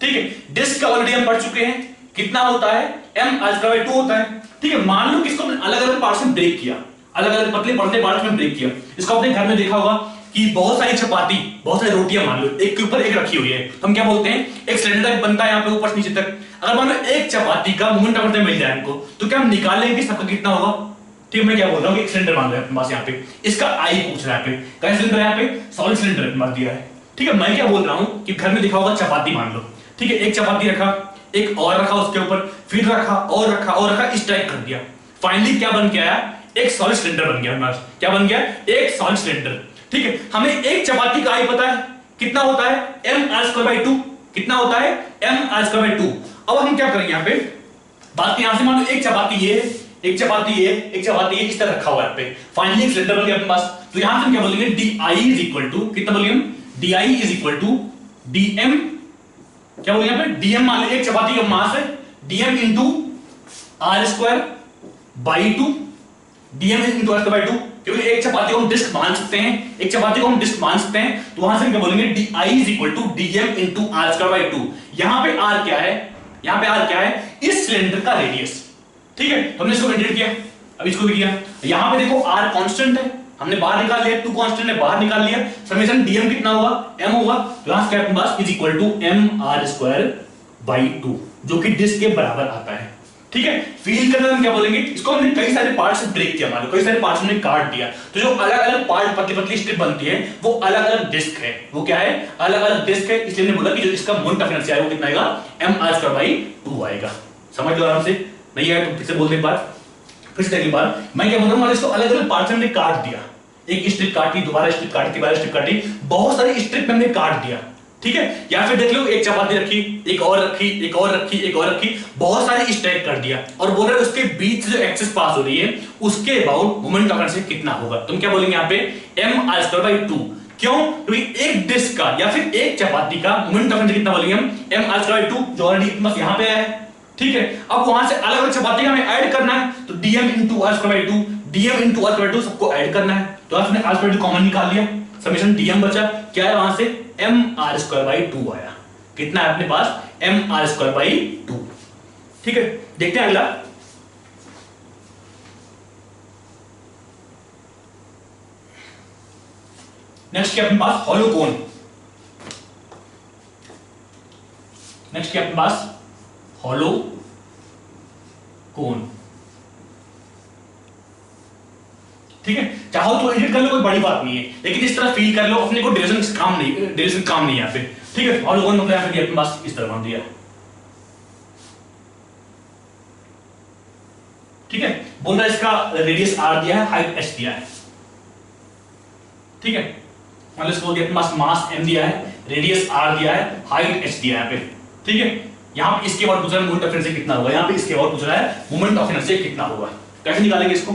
ठीक है, डिस्क का ऑलरेडी हम पढ़ चुके हैं, कितना होता है m r स्क्वायर बाई 2 होता है। ठीक है, मान लो कि इसको अलग अलग पार्ट्स में ब्रेक किया, अलग अलग पतले पतले पार्ट्स में ब्रेक किया। इसको आपने घर में देखा होगा कि बहुत सारी चपाती, बहुत सारी रोटियां मान लो एक के ऊपर एक रखी हुई है, तो हम क्या बोलते हैं, एक सिलेंडर बनता है यहाँ पे ऊपर से नीचे तक। अगर मान लो एक चपाती का मोमेंट ऑफ इनर्शिया मिल जाए हमको, तो क्या हम निकाल लेंगे सबका कितना होगा। ठीक है, मैं क्या बोल रहा हूँ, एक सिलेंडर मान लो अपने पास यहाँ पे, इसका आई पूछ रहा है पे, कैसा सिलेंडर यहाँ पे, सॉलिड सिलेंडर अपने पास दिया है। ठीक है, मैं क्या बोल रहा हूँ कि घर में दिखा होगा चपाती मान लो, ठीक है, एक चपाती रखा, एक और रखा उसके ऊपर, फिर रखा और रखा और रखा, इस टाइप कर दिया। फाइनली क्या बन के आया, एक सॉलिड सिलेंडर बन गया। क्या बन गया, एक सॉलिड सिलेंडर। ठीक है, हमें एक चपाती का आई पता है कितना होता है, mr²/2। कितना होता है, mr²/2। अब हम क्या करेंगे यहाँ पे, बात यहां से मान लो एक चपाती ये है, एक चपाती ये, एक चपाती ये, इस तरह रखा हुआ है पे। फाइनली एक सिलेंडर बन गया अपने पास। तो यहां से हम क्या बोलेंगे, di इज इक्वल टू, कितना बोलेंगे हम, di is equal to dm, क्या बोलेंगे यहाँ पे, dm मान लो एक चपाती का मास है, dm into r²/2, dm into r²/2, क्योंकि एक चपाती को हम डिस्क मान सकते हैं, एक चपाती को हम डिस्क मान सकते हैं, तो वहां से हम क्या बोलेंगे, di is equal to dm into r²/2। यहां पे r क्या है, यहां पे r क्या है, इस सिलेंडर का रेडियस। ठीक है, हमने इसको इंटीग्रेट किया, अब इसको भी किया। यहां पे देखो r कांस्टेंट है, हमने बाहर निकाल लिया, 2 कांस्टेंट है बाहर निकाल लिया, समेशन dm कितना होगा, m होगा। तो यहां से क्या अपने पास इज इक्वल टू mr²/2, जो कि डिस्क के बराबर आता है। ठीक है, फील करना हम क्या बोलेंगे, इसको हमने कई सारे पार्ट से ब्रेक किया, मान लो कई सारे पार्ट्स हमने काट दिया, तो जो अलग अलग पार्ट पतली पतली स्ट्रिप बनती है वो अलग अलग डिस्क है। वो क्या है, अलग अलग डिस्क है। इसलिए हमने बोला कि जो इसका मोमेंट ऑफ इनर्शिया है वो कितना आएगा, mr²/2 आएगा। समझ लो आराम से, नहीं आया तो फिर से बोलते एक बार, फिर से अगली बार। मैं क्या बोल रहा हूं, इसको अलग अलग पार्ट से हमने काट दिया, एक स्ट्रिप काटी, दोबारा स्ट्रिप काटी, दोबारा स्ट्रिप काटी, बहुत सारी स्ट्रिप में हमने काट दिया। ठीक है, या फिर देख लो एक चपाती रखी, एक और रखी, एक और रखी, एक और रखी, बहुत सारी स्ट्रेक कर दिया, और बोल रहे उसके बीच जो एक्सिस पास हो रही है उसके अबाउट मोमेंट ऑफ इनर्शिया कितना होगा। तुम क्या बोलेंगे यहाँ पे, mr²/2। क्यों, क्योंकि एक डिस्क का या फिर एक चपाती का मोमेंट ऑफ इनर्शिया कितना बोलेंगे हम, mr²/2, जो ऑलरेडी बस यहाँ पे है। ठीक है, अब वहां से अलग अलग चपाती का हमें ऐड करना है, तो dm into r²/2, dm into r²/2 सबको ऐड करना है। तो आपने r²/2 कॉमन निकाल लिया, समेशन dm बचा, क्या है वहां से mr²/2 आया। कितना है अपने पास, mr²/2। ठीक है, देखते हैं अगला। नेक्स्ट क्या अपने पास, हॉलो कोन। नेक्स्ट क्या अपने पास, हॉलो कोन। ठीक है, चाहो तो एडिट कर लो, कोई बड़ी बात नहीं है, लेकिन इस तरह फील कर लो, अपने को डिरेक्शन काम नहीं यहाँ पे। ठीक है, हॉलो कोन मतलब यहाँ पे अपने पास इस तरह मान दिया। ठीक है, बोल रहा है इसका रेडियस r दिया है, हाइट h दिया है। ठीक है, मतलब इसको अपने पास मास m दिया है, रेडियस r दिया है, हाइट h दिया है यहाँ पे। ठीक है, यहाँ पे इसके बाद पूछ रहा है मोमेंट ऑफ इनर्शिया कितना होगा, यहाँ पे इसके बाद पूछ रहा है मोमेंट ऑफ इनर्शिया कितना होगा। कैसे निकालेंगे इसको,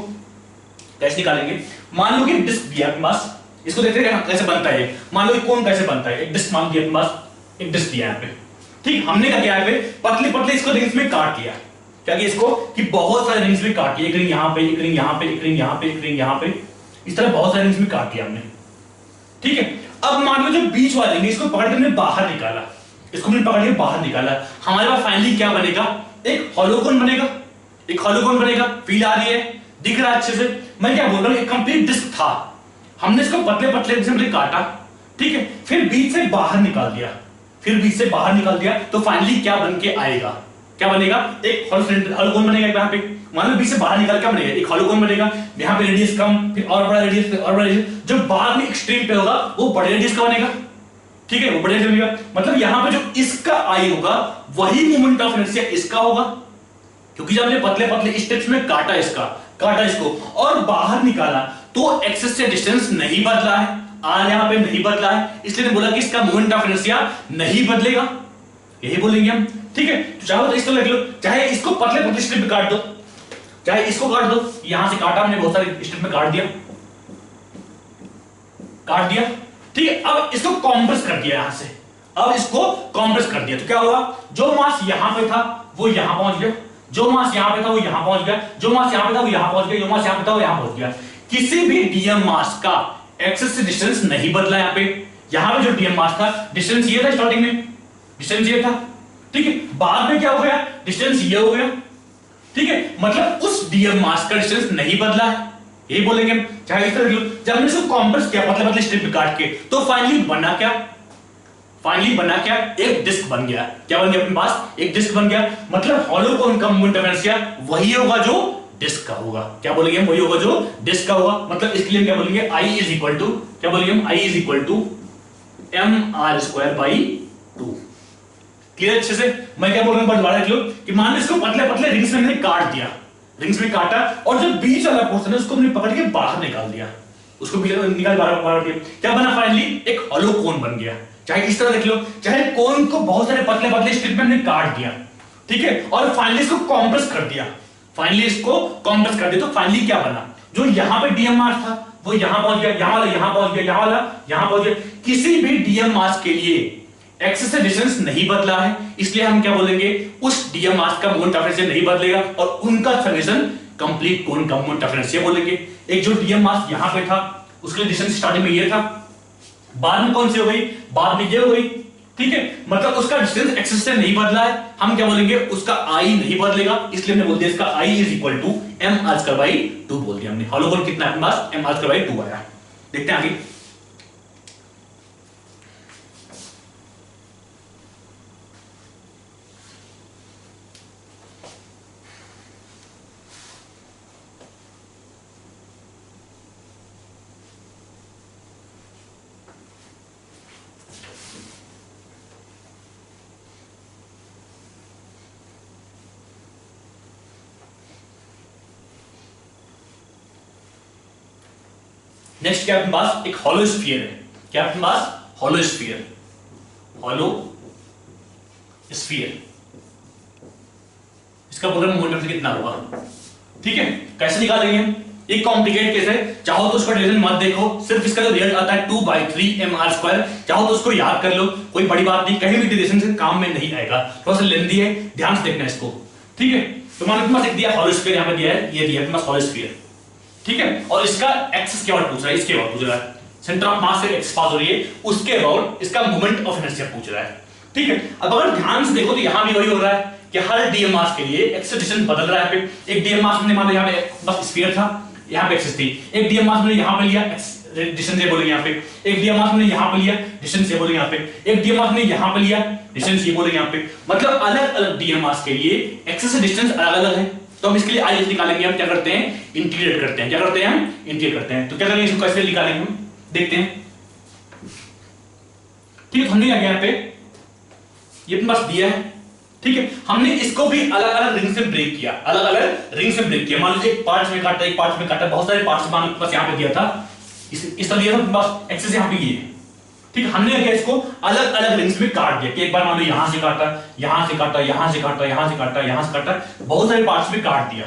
कैसे निकालेंगे, मान लो कि डिस्क दिया अपने पास, इसको देखते हैं कैसे बनता है। मान लो कोन कैसे बनता है, एक डिस्क मान दिया अपने पास, एक डिस्क दिया यहाँ पे। ठीक, हमने क्या किया है, पतले पतले इसको रिंग्स में काट लिया। क्या किया इसको, कि बहुत सारे रिंग्स में काट लिया, एक रिंग यहाँ पे, एक रिंग यहाँ पे, एक रिंग यहाँ पे, एक रिंग यहाँ पे, इस तरह बहुत सारे रिंग्स में काट लिया हमने। ठीक है, अब मान लो जो बीच वाले रिंग इसको पकड़ के हमने बाहर निकाला, इसको हमने पकड़ के बाहर निकाला, हमारे पास फाइनली क्या बनेगा, एक हॉलो कोन बनेगा। एक हॉलो कोन बनेगा, फील आ रही है, दिख रहा है अच्छे से। मैं क्या बोल रहा हूं, एक कंप्लीट डिस्क था, हमने इसको पतले पतले से काटा, ठीक है, फिर बीच से बाहर निकाल दिया, फिर बीच से बाहर निकाल दिया, तो फाइनली क्या बन के आएगा, क्या बनेगा, एक हॉलो कोन बनेगा। यहाँ पे मान लो बीच से बाहर निकाल क्या बनेगा, एक हॉलो कोन बनेगा। यहाँ पे रेडियस कम, फिर और बड़ा रेडियस, फिर और बड़ा रेडियस, जो बाद में एक्सट्रीम पे होगा वो बड़े रेडियस का बनेगा। ठीक है, वो बड़े रेडियस बनेगा, मतलब यहाँ पे जो इसका आई होगा वही मोमेंट ऑफ इनर्शिया इसका होगा, क्योंकि जब हमने पतले पतले स्टेप्स में काटा इसको और बाहर निकाला, तो एक्सिस से डिस्टेंस नहीं बदला है, r यहां पे नहीं बदला है, इसलिए बोला कि इसका मोमेंट ऑफ इनर्शिया नहीं बदलेगा, यही बोलेंगे हम। ठीक है, तो चाहो तो इसको लिख लो, चाहे इसको पतले पतले स्ट्रिप में काट दो, चाहे इसको काट दो, यहां से काटा हमने, बहुत सारे स्ट्रिप में काट दिया। ठीक है, अब इसको कॉम्प्रेस कर दिया, यहां से अब इसको कॉम्प्रेस कर दिया, तो क्या हुआ, जो मास यहां पे था वो यहां पहुंच गया, जो मास यहां पे था वो यहां पहुंच गया, जो मास यहां पे था वो यहां पहुंच गया, जो मास यहां पे था वो यहां पहुंच गया। किसी भी डीएम मास का एक्सिस से डिस्टेंस नहीं बदला। यहां पे जो डीएम मास था, डिस्टेंस ये था, स्टार्टिंग में डिस्टेंस ये था, ठीक है, बाद में क्या हो गया, डिस्टेंस ये हो गया। ठीक है, मतलब उस डीएम मास का डिस्टेंस नहीं बदला है, यही बोलेंगे हम। चाहे इस तरह लिख लो, जब हमने इसको कॉम्प्रेस किया पतले पतले स्ट्रिप काट के, तो फाइनली बना क्या, फाइनली बना क्या, एक डिस्क बन गया। क्या बन गया अपने पास, एक डिस्क बन गया। मतलब हॉलो कोन का मोमेंट ऑफ इनर्शिया वही होगा जो डिस्क का होगा। क्या बोलेंगे हम, वही होगा जो डिस्क का होगा। मतलब इसके लिए क्या बोलेंगे, I इज इक्वल टू, क्या बोलेंगे हम, I is equal to mr²/2। Clear अच्छे से। मैं क्या बोल रहा हूं, दोबारा लिख लो कि मान लो इसको पतले पतले रिंग्स में हमने काट दिया, रिंग्स में काटा, और जो बीच वाला पोर्शन है उसको हमने पकड़ के बाहर निकाल दिया, उसको निकाल बाहर दिया। क्या बना, फाइनली एक हॉलो कोन बन गया। चाहे इस तरह देख लो, चाहे कोन को बहुत सारे पतले पतले स्ट्रिप में हमने काट दिया, ठीक है, और फाइनली इसको कॉम्प्रेस कर दिया, फाइनली इसको कॉम्प्रेस कर दिया, तो फाइनली क्या बना, जो यहां पे डीएम मास था वो यहां पहुंच गया, यहां वाला यहां पहुंच गया, यहां वाला यहां पहुंच गया। किसी भी डीएम मास के लिए एक्सिस से डिस्टेंस नहीं बदला है, इसलिए हम क्या बोलेंगे, उस डीएम मास का मोमेंट ऑफ इनर्शिया नहीं बदलेगा, और उनका समेशन कंप्लीट कोन का मोमेंट ऑफ इनर्शिया बोलेंगे। एक जो डीएम मास यहां पे था उसके लिए डिस्टेंस स्टार्टिंग में ये था, बाद में कौन सी हो गई, बाद में ये हो गई, ठीक है, मतलब उसका डिस्टेंस एक्सिस से नहीं बदला है, हम क्या बोलेंगे, उसका आई नहीं बदलेगा, इसलिए हमने बोल दिया इसका I is equal to mr²/2 बोल दिया हमने। हॉलो कोन कितना है अपने पास, mr²/2 आया। देखते हैं आगे। नेक्स्ट क्या अपने पास, एक हॉलो स्फीयर है। क्या अपने पास, हॉलो स्फीयर, हॉलो स्फीयर, इसका प्रोग्राम मोमेंट ऑफ कितना होगा, ठीक है, कैसे निकालेंगे हम, एक कॉम्प्लिकेट केस है, चाहो तो उसका डिवीजन मत देखो, सिर्फ इसका जो रिजल्ट आता है 2/3 mr², चाहो तो उसको याद कर लो, कोई बड़ी बात नहीं, कहीं भी डिवीजन से काम में नहीं आएगा, थोड़ा सा लेंथी है, ध्यान से देखना इसको, ठीक है। तो मान लो तुम्हारे पास एक दिया हॉलो स्फीयर, यहां पे दिया है, ये दिया है तुम्हारे पास हॉलो स्फीयर, ठीक है, और इसका एक्सिस क्या पूछ रहा है, इसके अबाउट पूछ रहा है, सेंटर ऑफ मास से एक्स पास हो रही है, उसके अबाउट इसका मोमेंट ऑफ इनर्शिया पूछ रहा है, ठीक है। अब अगर ध्यान से देखो तो यहां भी वही हो रहा है कि हर डीएम मास के लिए एक्स डिस्टेंस बदल रहा है। एक डीएम मास हमने मान लो यहां पे बस स्फीयर था, यहां पे एक्सिस थी, एक डीएम मास हमने यहां पे लिया, एक्स डिस्टेंस ये बोलेंगे यहां पे, एक डीएम मास हमने यहां पे लिया, डिस्टेंस ये बोलेंगे यहां पे, एक डीएम मास हमने यहां पे लिया, डिस्टेंस ये बोलेंगे यहां पे, मतलब अलग अलग डीएम मास के लिए एक्सिस से डिस्टेंस अलग अलग है। तो हम इसके लिए आई निकालेंगे, हम क्या करते हैं, इंटीग्रेट करते हैं, क्या करते हैं हम, इंटीग्रेट करते हैं। तो क्या करेंगे, इसको कैसे निकालेंगे हम, देखते हैं, ठीक है। हमने यहाँ पे ये बस दिया है, ठीक है, हमने इसको भी अलग अलग रिंग से ब्रेक किया, अलग अलग रिंग से ब्रेक किया। मान लीजिए एक पार्ट में काटा, एक पार्ट में काटा, बहुत सारे पार्ट्स मान लो बस यहाँ पे दिया था, इस तरह दिया था, बस एक्सेस यहाँ पे ये, ठीक है। हमने क्या इसको अलग अलग रिंग्स में काट दिया कि एक बार मान लो यहां से काटा, यहां से काटा, यहां से काटा, यहां से काटा, यहां से काटा, बहुत सारे पार्ट्स में काट दिया,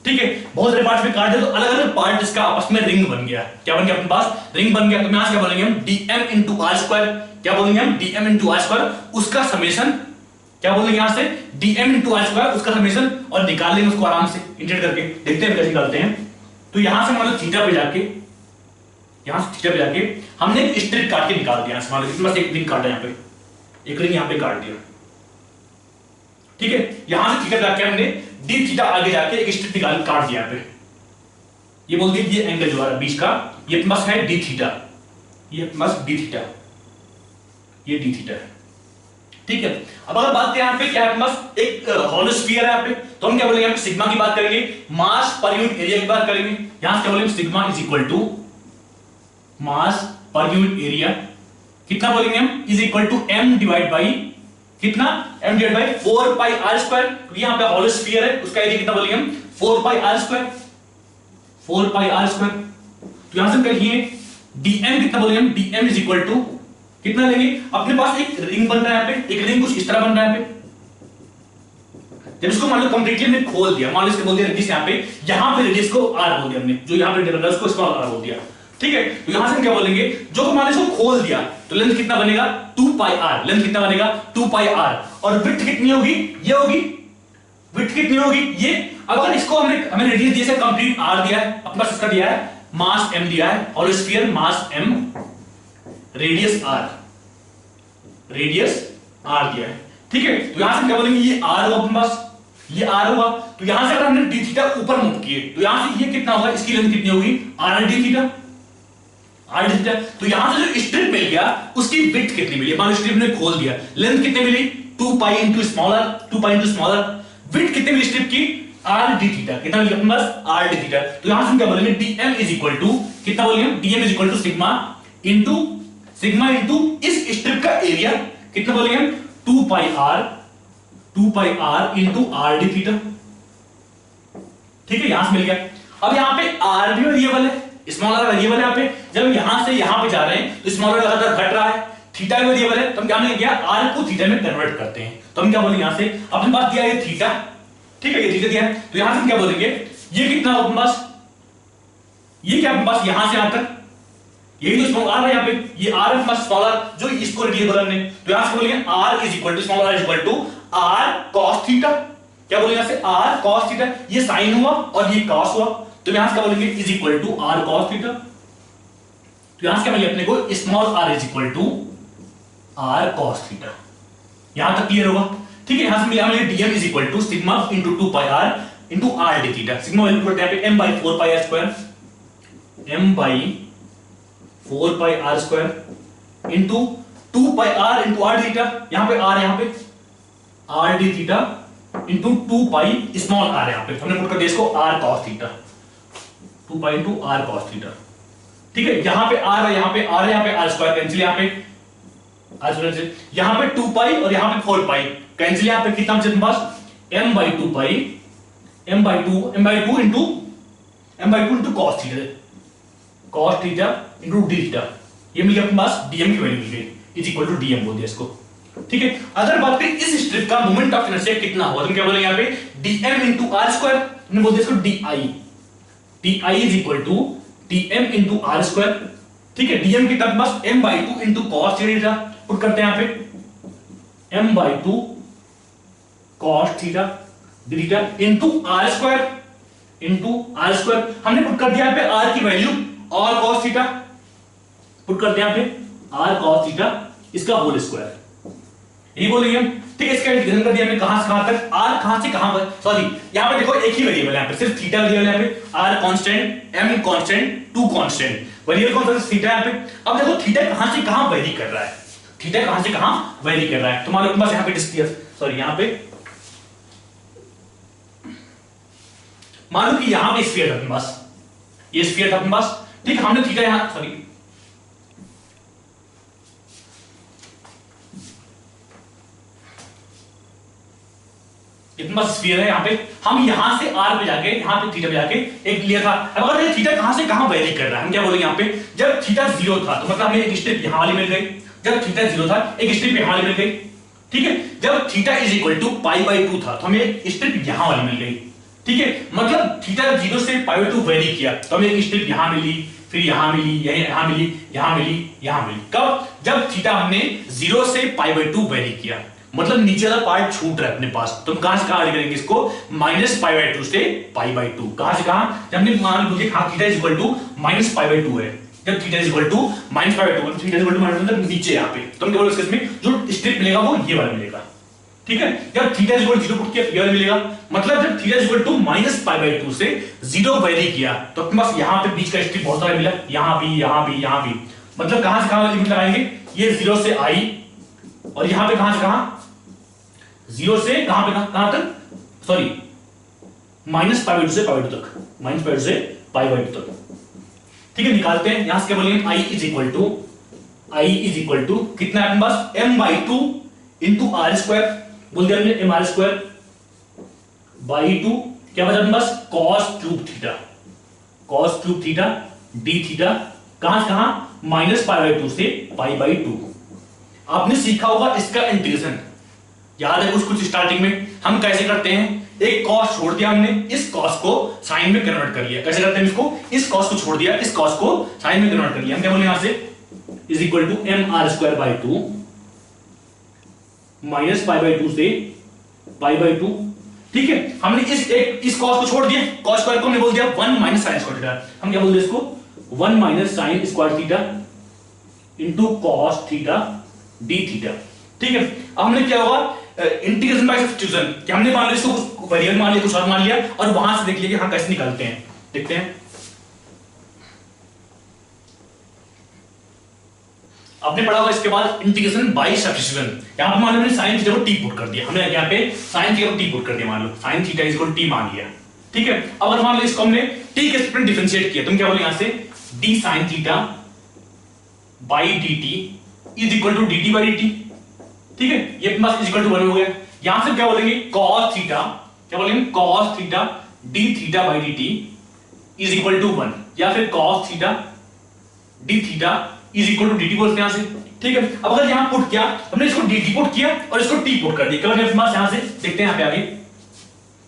ठीक है, बहुत सारे पार्ट्स में काट दिया, तो अलग अलग पार्ट इसका आपस में रिंग बन गया। क्या बन गया अपने पास, रिंग बन गया। तो यहां से क्या बोलेंगे हम, dm×r², क्या बोलेंगे हम, dm×r², उसका समेशन, क्या बोलेंगे यहां से, dm×r², उसका समेशन, और निकाल लेंगे उसको आराम से इंटीग्रेट करके। देखते हैं कैसे निकालते हैं। तो यहां से मान लो थीटा पे जाके, यहां से थीटा पे जाके हमने एक स्ट्रिप काट के निकाल दिया, मान लो बस एक रिंग काटा, यहां पे एक रिंग यहां पे काट दिया, ठीक है। यहां से थीटा पे जाके हमने डी थीटा आगे जाके एक स्ट्रिप निकाल काट दिया, पे ये बोल दिया ये एंगल जो है बीच का, ये प्लस है डी थीटा, ये प्लस डी थीटा, ये डी थीटा है, ठीक है। अब अगर बात करें यहां पे क्या है, प्लस एक हॉलो स्फीयर है यहां पे, तो हम क्या बोलेंगे, हम सिग्मा की बात करेंगे, मास पर यूनिट एरिया की बात करेंगे। यहां से क्या बोलेंगे, sigma is equal to mass पर यूनिट एरिया, कितना बोलेंगे हम, is equal to m divide by कितना, m डिवाइड बाई 4πr²। यहां पे हॉलो स्फीयर है, उसका एरिया कितना बोलेंगे हम, 4πr², 4πr²। तो यहां से कहिए dm कितना बोलेंगे हम, dm इज इक्वल टू कितना लेंगे, अपने पास एक रिंग बन रहा है यहां पे, एक रिंग कुछ इस तरह बन रहा है यहां पे, जब इसको मान लो कंप्लीटली हमने खोल दिया, मान लो इसको बोल दिया रेडियस, यहां पे रेडियस को r बोल दिया हमने, जो यहां पे रेडियस उसको स्मॉल r बोल दिया, ठीक है। तो यहां से हम क्या बोलेंगे, जो मान लो इसको खोल दिया तो लेंथ कितना बनेगा, 2πr, लेंथ कितना बनेगा 2πr, और विड्थ कितनी होगी, ये होगी, विड्थ कितनी होगी ये। अगर इसको हमें रेडियस दिया है, कंप्लीट r दिया है, अपने पास इसका दिया है मास m दिया है, हॉलो स्फीयर मास m, radius r, radius r दिया है, ठीक है। तो यहां से क्या बोलेंगे, ये r होगा अपने पास, ये r होगा, तो यहां से अगर हमने डी थीटा ऊपर मूव किए तो यहां से ये कितना होगा, इसकी लेंथ कितनी होगी, are D theta, are D theta. तो यहां से जो स्ट्रिप मिल गया उसकी विड्थ कितनी मिली, मान लो स्ट्रिप ने खोल दिया, लेंथ कितनी मिली 2 पाई इनटू स्मॉलर, 2 पाई इनटू स्मॉलर, विड्थ कितनी मिली स्ट्रिप की, आर डी थीटा, कितना मिला अपने पास, आर डी थीटा। तो यहां से हम क्या बोलेंगे, डीएम इज इक्वल टू, कितना बोलेंगे, dm is equal to sigma into इस स्ट्रिप का एरिया, कितना बोलेंगे हम, 2 pi R into R D theta. ठीक है, यहां से मिल गया। अब यहां पे आर भी वेरिएबल है, स्मॉलर वेरिएबल है। यहां पे जब यहां से यहां पे जा रहे हैं तो स्मॉलर लगातार घट रहा है, थीटा वेरिएबल है, तो हम क्या करेंगे, आर को थीटा में कन्वर्ट करते हैं। तो हम क्या बोलेंगे, यहां से अपने पास दिया है थीटा, ठीक है, ये थीटा दिया है, तो यहां से हम क्या बोलेंगे, ये कितना अपने पास, ये क्या अपने पास यहां से यहां तक, यही तो स्मॉल आर है, यहां पे ये आर है प्लस स्मॉलर जो इसको वेरिएबल हमने, तो यहां से बोलेंगे R is equal to, small R is equal to R cos theta. क्या बोलेंगे यहां से, आर कॉस थीटा, ये साइन हुआ और ये कॉस हुआ, तो यहां से क्या बोलेंगे, is equal to R cos theta. तो यहां से क्या मिले अपने को, small R is equal to R cos theta. यहां तक क्लियर होगा, ठीक है। यहां से मिला हमें DM is equal to sigma into 2 pi R into R D theta. Sigma value put यहां पे m by 4 pi r square, m by 4 pi r square into 2 pi r इनटू आर डी थीटा, यहां पे r, यहां पे R D theta into 2 pi small R, यहां पे हमने पुट कर दिया इसको r cos थीटा, 2 पाई इनटू r cos थीटा। ठीक है, यहां पे r है, यहां पे r है, यहां पे r स्क्वायर कैंसिल, यहां पे r स्क्वायर, यहां पे 2 पाई और यहां पे 4 पाई कैंसिल, यहां पे कितना बचे पास, m by 2 pi, m by 2 इनटू cos theta, cos theta into d theta, ये मिल गया अपने पास, dm की वैल्यू मिल गई, इज इक्वल टू dm बोल दिया इसको। ठीक है, अगर बात करें इस स्ट्रिप का मोमेंट ऑफ इनर्शिया कितना होगा, तो क्या बोलेंगे यहां पे dm इनटू r स्क्वायर, हमने बोल दिया इसको di is equal to dm into r square. ठीक है, dm की तरफ बस m by 2 इनटू cos थीटा पुट करते हैं यहां पे, m by 2 cos theta d theta into r square हमने पुट कर दिया यहां पे r की वैल्यू और cos थीटा पुट करते हैं यहां पे r cos थीटा इसका होल स्क्वायर, यही बोलेंगे हम। ठीक है, इसका इंटीग्रेशन कर दिया हमने, कहां से कहां तक, r कहां से कहां पर, सॉरी यहां पे देखो एक ही वेरिएबल है, यहां पे सिर्फ थीटा वेरिएबल है, यहां पे r constant, m constant, 2 constant, variable कौन सा, थीटा यहां पे। अब देखो थीटा कहां से कहां वेरी कर रहा है, थीटा कहां से कहां वेरी कर रहा है, तो मान लो बस यहां पे डिस्टेंस, सॉरी यहां पे मान लो कि यहां पे स्फीयर था अपने पास, ये स्फीयर था अपने पास, ठीक है, हमने थीटा यहां, सॉरी इतना स्फीयर है, यहां पे हम यहां से r पे जाके यहां पे थीटा पे जाके एक लिया था। अब अगर ये थीटा कहां से कहां वेरी कर रहा है, हम क्या बोलेंगे यहां पे, जब थीटा 0 था तो मतलब हमें एक स्ट्रिप यहां वाली मिल गई, जब थीटा 0 था एक स्ट्रिप यहां वाली मिल गई। ठीक है, जब theta is equal to pi by 2 था तो हमें एक स्ट्रिप यहां वाली मिल गई। ठीक है, मतलब थीटा 0 से पाई बाई 2 वेरी किया तो हमें एक स्ट्रिप यहां मिली, फिर यहां मिली, यहां मिली, यहां मिली, यहां मिली। कब, जब थीटा हमने 0 से पाई बाई 2 वेरी किया, मतलब नीचे वाला पार्ट छूट रहा है अपने पास, तो हम कहां से कहां करेंगे इसको, माइनस पाई बाई 2 से पाई बाई 2, कहां से कहां, जब हमने मान लीजिए theta is equal to minus pi by 2 है, जब theta is equal to minus pi by 2, theta is equal to minus मतलब नीचे यहां पे, तो हम क्या बोलेंगे इसमें जो स्ट्रिप मिलेगा वो ये वाला मिलेगा। ठीक है, जब theta is equal to 0 put किया ये वाला मिलेगा, मतलब जब theta is equal to minus pi by 2 से 0 वेरी किया तो अपने पास यहां पे बीच का स्ट्रिप बहुत सारा मिला, यहां भी, यहां भी, यहां भी, मतलब कहां से कहां लिमिट लगाएंगे, ये 0 से आई और यहां पे कहां से कहां, 0 से कहां पे कहां तक, सॉरी माइनस पाई बाई 2 से पाई बाई 2 तक, माइनस पाई 2 से पाई बाई 2 तक। ठीक है, निकालते हैं, यहां से क्या बोलेंगे, i इज इक्वल टू कितना है अपने पास, m by 2 into r square, बोल दिया हमने m r स्क्वायर बाई 2, क्या बचा अपने पास, cos cube theta d theta, कहां से कहां, माइनस पाई बाई 2 से पाई बाई 2। आपने सीखा होगा इसका इंटीग्रेशन, याद है कुछ स्टार्टिंग में हम कैसे करते हैं, एक cos छोड़ दिया हमने, इस cos को साइन में कन्वर्ट कर लिया, कैसे करते हैं इसको, इस cos को छोड़ दिया, इस cos को साइन में कन्वर्ट कर लिया, हम क्या बोले यहां से, is equal to m r square by 2 minus pi by 2 से पाई बाई 2। ठीक है, हमने इस cos को छोड़ दिया, cos स्क्वायर को हमने बोल दिया 1 माइनस साइन स्क्वायर थीटा, हम क्या बोल दिया इसको 1 minus sine square theta into cos theta d theta. ठीक है, अब हमने क्या होगा इंटीग्रेशन बाय सब्स्टिट्यूशन, कि हमने मान लिया इसको वेरिएबल मान लिया, कुछ और मान लिया, और वहां से देख लिया कि हाँ कैसे निकालते हैं। देखते हैं, आपने पढ़ा होगा इसके बाद इंटीग्रेशन बाय सब्स्टिट्यूशन। यहां पे मान लो हमने sin थीटा को t पुट कर दिया, हमने यहां पे sin थीटा को t पुट कर दिया, मान लो sin theta is equal to t मान लिया, ठीक है। अब अगर मान लो इसको हमने t के रिस्पेक्ट में डिफरेंशिएट किया, तुम क्या बोले यहां से d sin theta by dt is equal to dt by dt, ठीक है, ये बस इज इक्वल टू 1 हो गया। यहां से क्या बोलेंगे cos थीटा, क्या बोलेंगे cos theta d theta by dt is equal to 1, या फिर cos theta d theta is equal to dt बोलते हैं यहां से, ठीक है। अब अगर यहां पुट किया, हमने इसको dt पुट किया और इसको t पुट कर दिया, क्या बने अपने पास, यहां से देखते हैं यहां पे आगे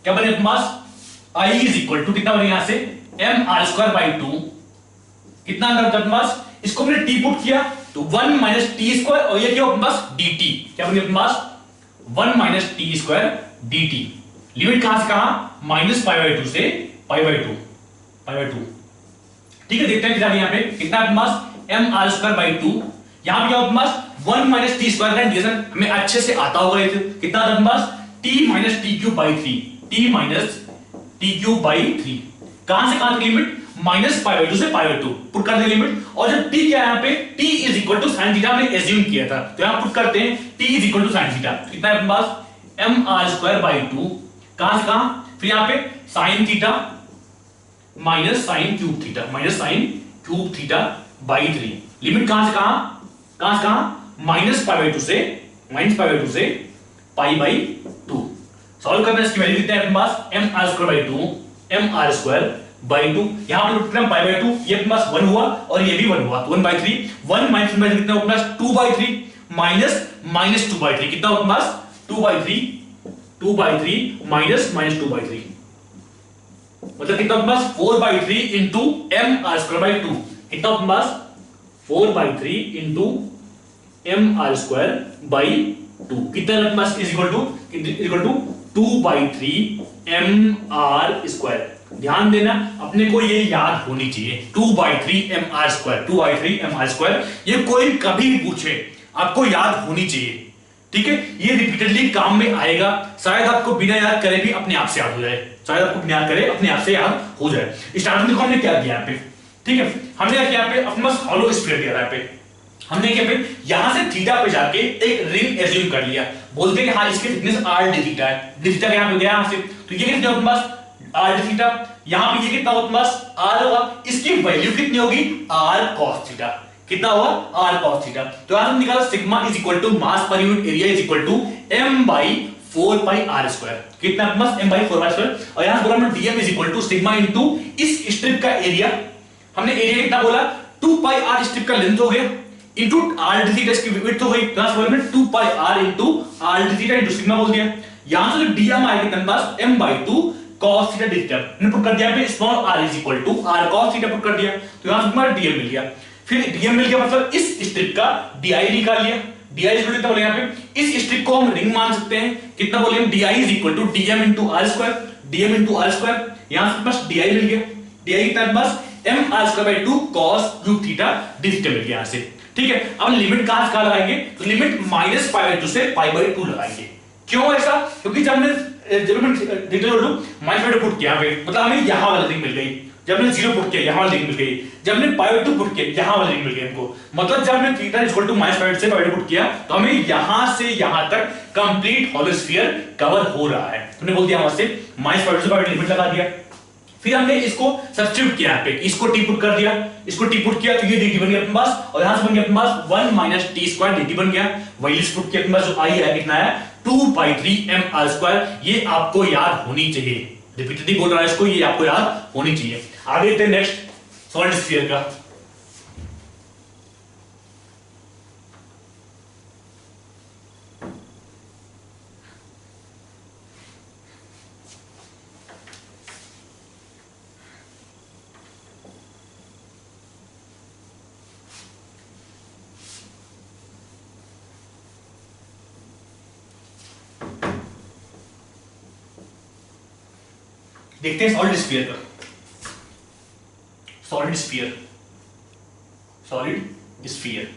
क्या बने अपने पास, I इज इक्वल टू कितना बने यहां से mr²/2, कितना अंदर अपने पास, इसको हमने t पुट किया तो 1 माइनस टी स्क्वायर, और ये क्या अपने पास dt, क्या बने अपने पास 1 minus T square dt। Limit कहां से कहां, -π/2 से π/2, ठीक है। देखते हैं कितना यहां पे कितना अपने पास mr²/2, यहां पे क्या अपने पास 1 माइनस टी स्क्वायर का इंटीग्रेशन हमें अच्छे से आता होगा, ये कितना आता अपने पास t minus t³/3, t minus t³/3, कहां से कहां तक लिमिट, -π/2 से π/2 पुट कर दे लिमिट, और जब t क्या है यहां पे t is equal to sin theta हमने एज्यूम किया था, तो यहां पुट करते हैं t is equal to sin theta, कितना है अपने पास mr²/2, कहां से कहां, फिर यहां पे sin थीटा माइनस sin³ थीटा/3, लिमिट कहां से कहां -π/2 से π/2, सॉल्व करना है, इसकी वैल्यू कितना है अपने पास mr²/2, यहां पे पुट करना π/2, ये अपने पास 1 हुआ और ये भी 1 हुआ, तो 1/3, 1 माइनस 1/3 कितना अपने पास 2/3 माइनस 2/3, कितना अपने पास 2/3 माइनस -2/3, मतलब कितना अपने पास 4/3 इंटू mr²/2, कितना अपने पास 4/3 इंटू mr²/2, कितना अपने पास इज इक्वल टू 2/3 mr²। ध्यान देना, अपने को ये याद होनी चाहिए 2/3 mr², ये कोई कभी भी पूछे आपको याद होनी चाहिए, ठीक है। ये रिपीटेडली काम में आएगा, शायद आपको बिना याद करे भी अपने आप से याद हो जाए, शायद आपको बिना याद करे अपने आप से याद हो जाए। स्टार्टिंग में हमने क्या किया यहाँ पे, ठीक है, हमने क्या किया यहाँ पे अपने पास हॉलो स्फीयर दिया यहाँ पे, हमने क्या पे यहां से थीटा पे जाके एक रिंग एज्यूम कर लिया, बोलते हैं कि हाँ इसकी थिकनेस r d थीटा है, d थीटा यहां पे गया यहां से, तो ये कितना अपने पास r d थीटा, यहां पे ये कितना अपने पास r होगा, इसकी वैल्यू कितनी होगी r cos थीटा, कितना होगा r cos थीटा। तो यहां से निकाला sigma is equal to mass पर unit area is equal to m/4πr², कितना अपने पास m/4πr², और यहां बोला हमने dm is equal to sigma into इस स्ट्रिप का एरिया, हमने एरिया कितना बोला 2πr स्ट्रिप का लेंथ हो गया इनटू r d थीटा इसकी विड्थ हो गई, तो यहां बोला 2πr into r d theta into sigma बोल दिया। यहां से जो dm आएगा कितना पास m/2 cos theta d theta मैंने पुट कर दिया पे small r is equal to r cos theta put कर दिया, तो यहां से हमारा dm मिल गया। फिर dm मिल गया मतलब इस स्ट्रिप का di निकाल लिया, di इज कितना बोले यहां पे इस स्ट्रिप को हम रिंग मान सकते हैं, कितना बोले हम di is equal to dm into r², dm into r², यहां से बस di मिल गया, di कितना बस mr²/2 cos³ theta d theta मिल गया यहां से, ठीक है। अब लिमिट कहां से कहां लगाएंगे, तो लिमिट -π/2 से π/2 लगाएंगे। क्यों ऐसा, क्योंकि जब हमने -π/2 पुट किया मतलब हमें यहां वाली रिंग मिल गई, जब हमने 0 पुट किया यहां वाली रिंग मिल गई, जब हमने π/2 पुट किया यहां वाली रिंग मिल गई हमको, मतलब जब हमने थीटा इक्वल टू -π/2 से π/2 पुट किया तो हमें यहां से यहां तक कंप्लीट होलो स्फीयर कवर हो रहा है, हमने बोल दिया वहां से -π/2 से π/2 लिमिट लगा दिया। फिर हमने इसको सब्स्टिट्यूट किया यहाँ पे, इसको t पुट कर दिया, इसको t पुट किया तो ये dt बन गया अपने पास, और यहां से बन गया अपने पास 1 माइनस t² dt बन गया, वही पुट किया अपने पास जो i है कितना है 2/3 mr², ये आपको याद होनी चाहिए, रिपीटेडली बोल रहा है इसको, ये आपको याद होनी चाहिए। आगे देखते हैं नेक्स्ट सॉलिड स्फीयर का। देखते हैं सॉलिड स्फीयर का। सॉलिड स्फीयर,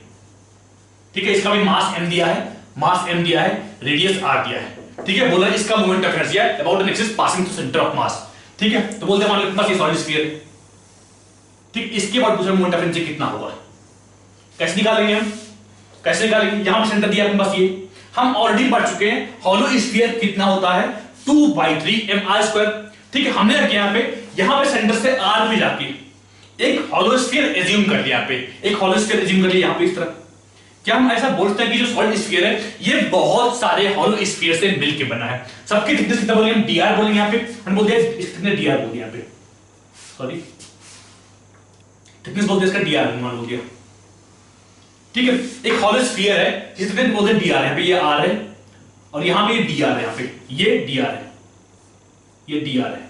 ठीक है, इसका भी मास m दिया है मास m दिया है, रेडियस r दिया है, ठीक है। बोला इसका moment of inertia about an axis passing through centre of मास, ठीक है। तो बोलते हैं मान लो पास ये सॉलिड स्फीयर, ठीक, इसके बाद दूसरा मोमेंट ऑफ इनर्शिया कितना होगा, कैसे निकालेंगे हम, कैसे निकालेंगे, यहां पे सेंटर दिया अपने पास, ये हम ऑलरेडी पढ़ चुके हैं हॉलो स्फीयर कितना होता है 2/3 mr², ठीक है। हमने रखा यहां पे सेंटर से r भी जाके एक हॉलो स्फीयर एज्यूम कर लिया, यहां पे एक हॉलो स्फीयर एज्यूम कर लिया, यहां पे इस तरह। क्या हम ऐसा बोलते हैं कि जो सॉलिड स्फीयर है ये बहुत सारे हॉलो स्फीयर से मिलके बना है, सबकी थिकनेस कितना बोलेंगे हम, dr बोलेंगे, यहां पे हम बोलते हैं इसने dr बोल दिया, यहां पे सॉरी थिकनेस बोलते हैं इसका dr मान लो दिया, ठीक है। एक हॉलो स्फीयर है जिसके थिकनेस बोलते हैं dr, यहां पे ये r है और यहां पे ये dr है, यहां पे ये dr है, ये dr है,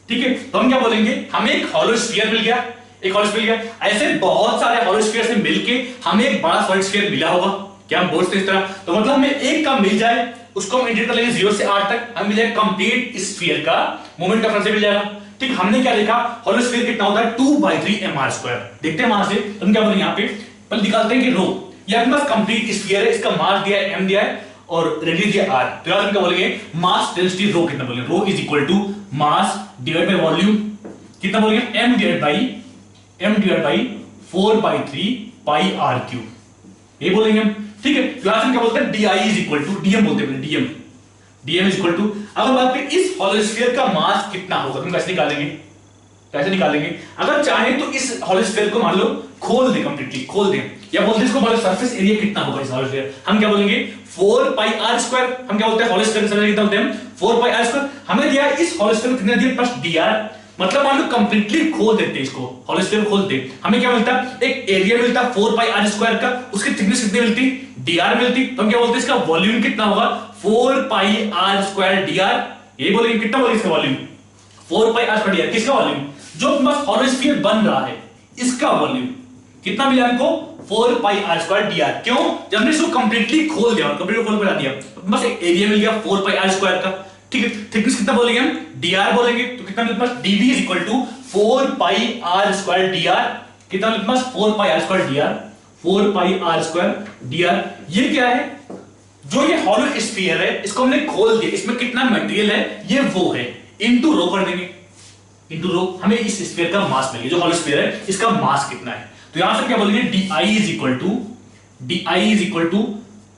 ठीक है। तो हम क्या बोलेंगे, हमें एक हॉलो स्फीयर मिल गया, एक हॉलो स्फीयर मिल गया, ऐसे बहुत सारे हॉलो स्फीयर से मिलके हमें एक बड़ा सॉलिड स्फीयर मिला होगा, क्या हम बोलते हैं इस तरह। तो मतलब हमें एक का मिल जाए उसको हम इंटीग्रेट कर लेंगे 0 से r तक, हमें मिल जाएगा कंप्लीट स्फीयर का मोमेंट ऑफ इनर्शिया मिल जाएगा, ठीक। हमने क्या देखा हॉलो स्फीयर कितना होता है 2/3 mr², देखते हैं वहां से हम क्या बोलेंगे, यहां पे पहले निकालते हैं कि रो, ये अपने पास कंप्लीट स्फीयर है, इसका मास दिया है m दिया है और रेडियस दिया r, तो यार हम क्या बोलेंगे मास डेंसिटी रो कितना बोलेंगे, rho is equal to mass divide by volume, कितना बोलेंगे m divide by 4/3 pi r³, ये बोलेंगे हम, ठीक है। तो यहां से हम क्या बोलते हैं di is equal to dm बोलते हैं, dm इज इक्वल टू, अगर बात करें इस हॉलो स्फीयर का मास कितना होगा हम कैसे निकालेंगे, कैसे निकालेंगे, अगर चाहे तो इस हॉलो स्फीयर को मान लो खोल दे, कंप्लीटली खोल दे, या बोलते हैं इसको मान लो सरफेस एरिया कितना होगा इस हॉलो स्फीयर, हम क्या बोलेंगे 4πr², हम क्या बोलते हैं हॉलो स्फीयर का सरफेस कितना होता है 4πr², हमें दिया है इस हॉलो स्फीयर को कितना दिया प्लस dr, मतलब मान लो कंप्लीटली खोल देते इसको, हॉलो स्फीयर खोलते हमें क्या मिलता, एक एरिया मिलता 4πr² का, उसकी थिकनेस कितनी मिलती dr मिलती, तो हम क्या बोलते हैं इसका वॉल्यूम कितना होगा 4πr² dr, यही बोलेंगे, कितना बोलेंगे इसका वॉल्यूम 4πr² dr, किसका वॉल्यूम, जो बस हॉलो स्फीयर बन रहा है इसका वॉल्यूम कितना मिला हमको 4πr² dr, क्यों, जब हमने इसको कंप्लीटली खोल दिया, कंप्लीटली खोल कर दिया, बस एक एरिया मिल गया 4πr² का, ठीक है। थिकनेस कितना बोलेंगे हम dr बोलेंगे, तो कितना मिलता है dv is equal to 4πr² dr, कितना मिलता है 4πr² dr, 4πr² dr, ये क्या है, जो ये हॉलो स्फीयर है इसको हमने खोल दिया, इसमें कितना मटेरियल है ये वो है, इनटू रो कर देंगे, इनटू रो, हमें इस स्फीयर का मास मिलेगा, जो हॉलो स्फीयर है इसका मास कितना है, तो यहां से क्या बोलेंगे di is equal to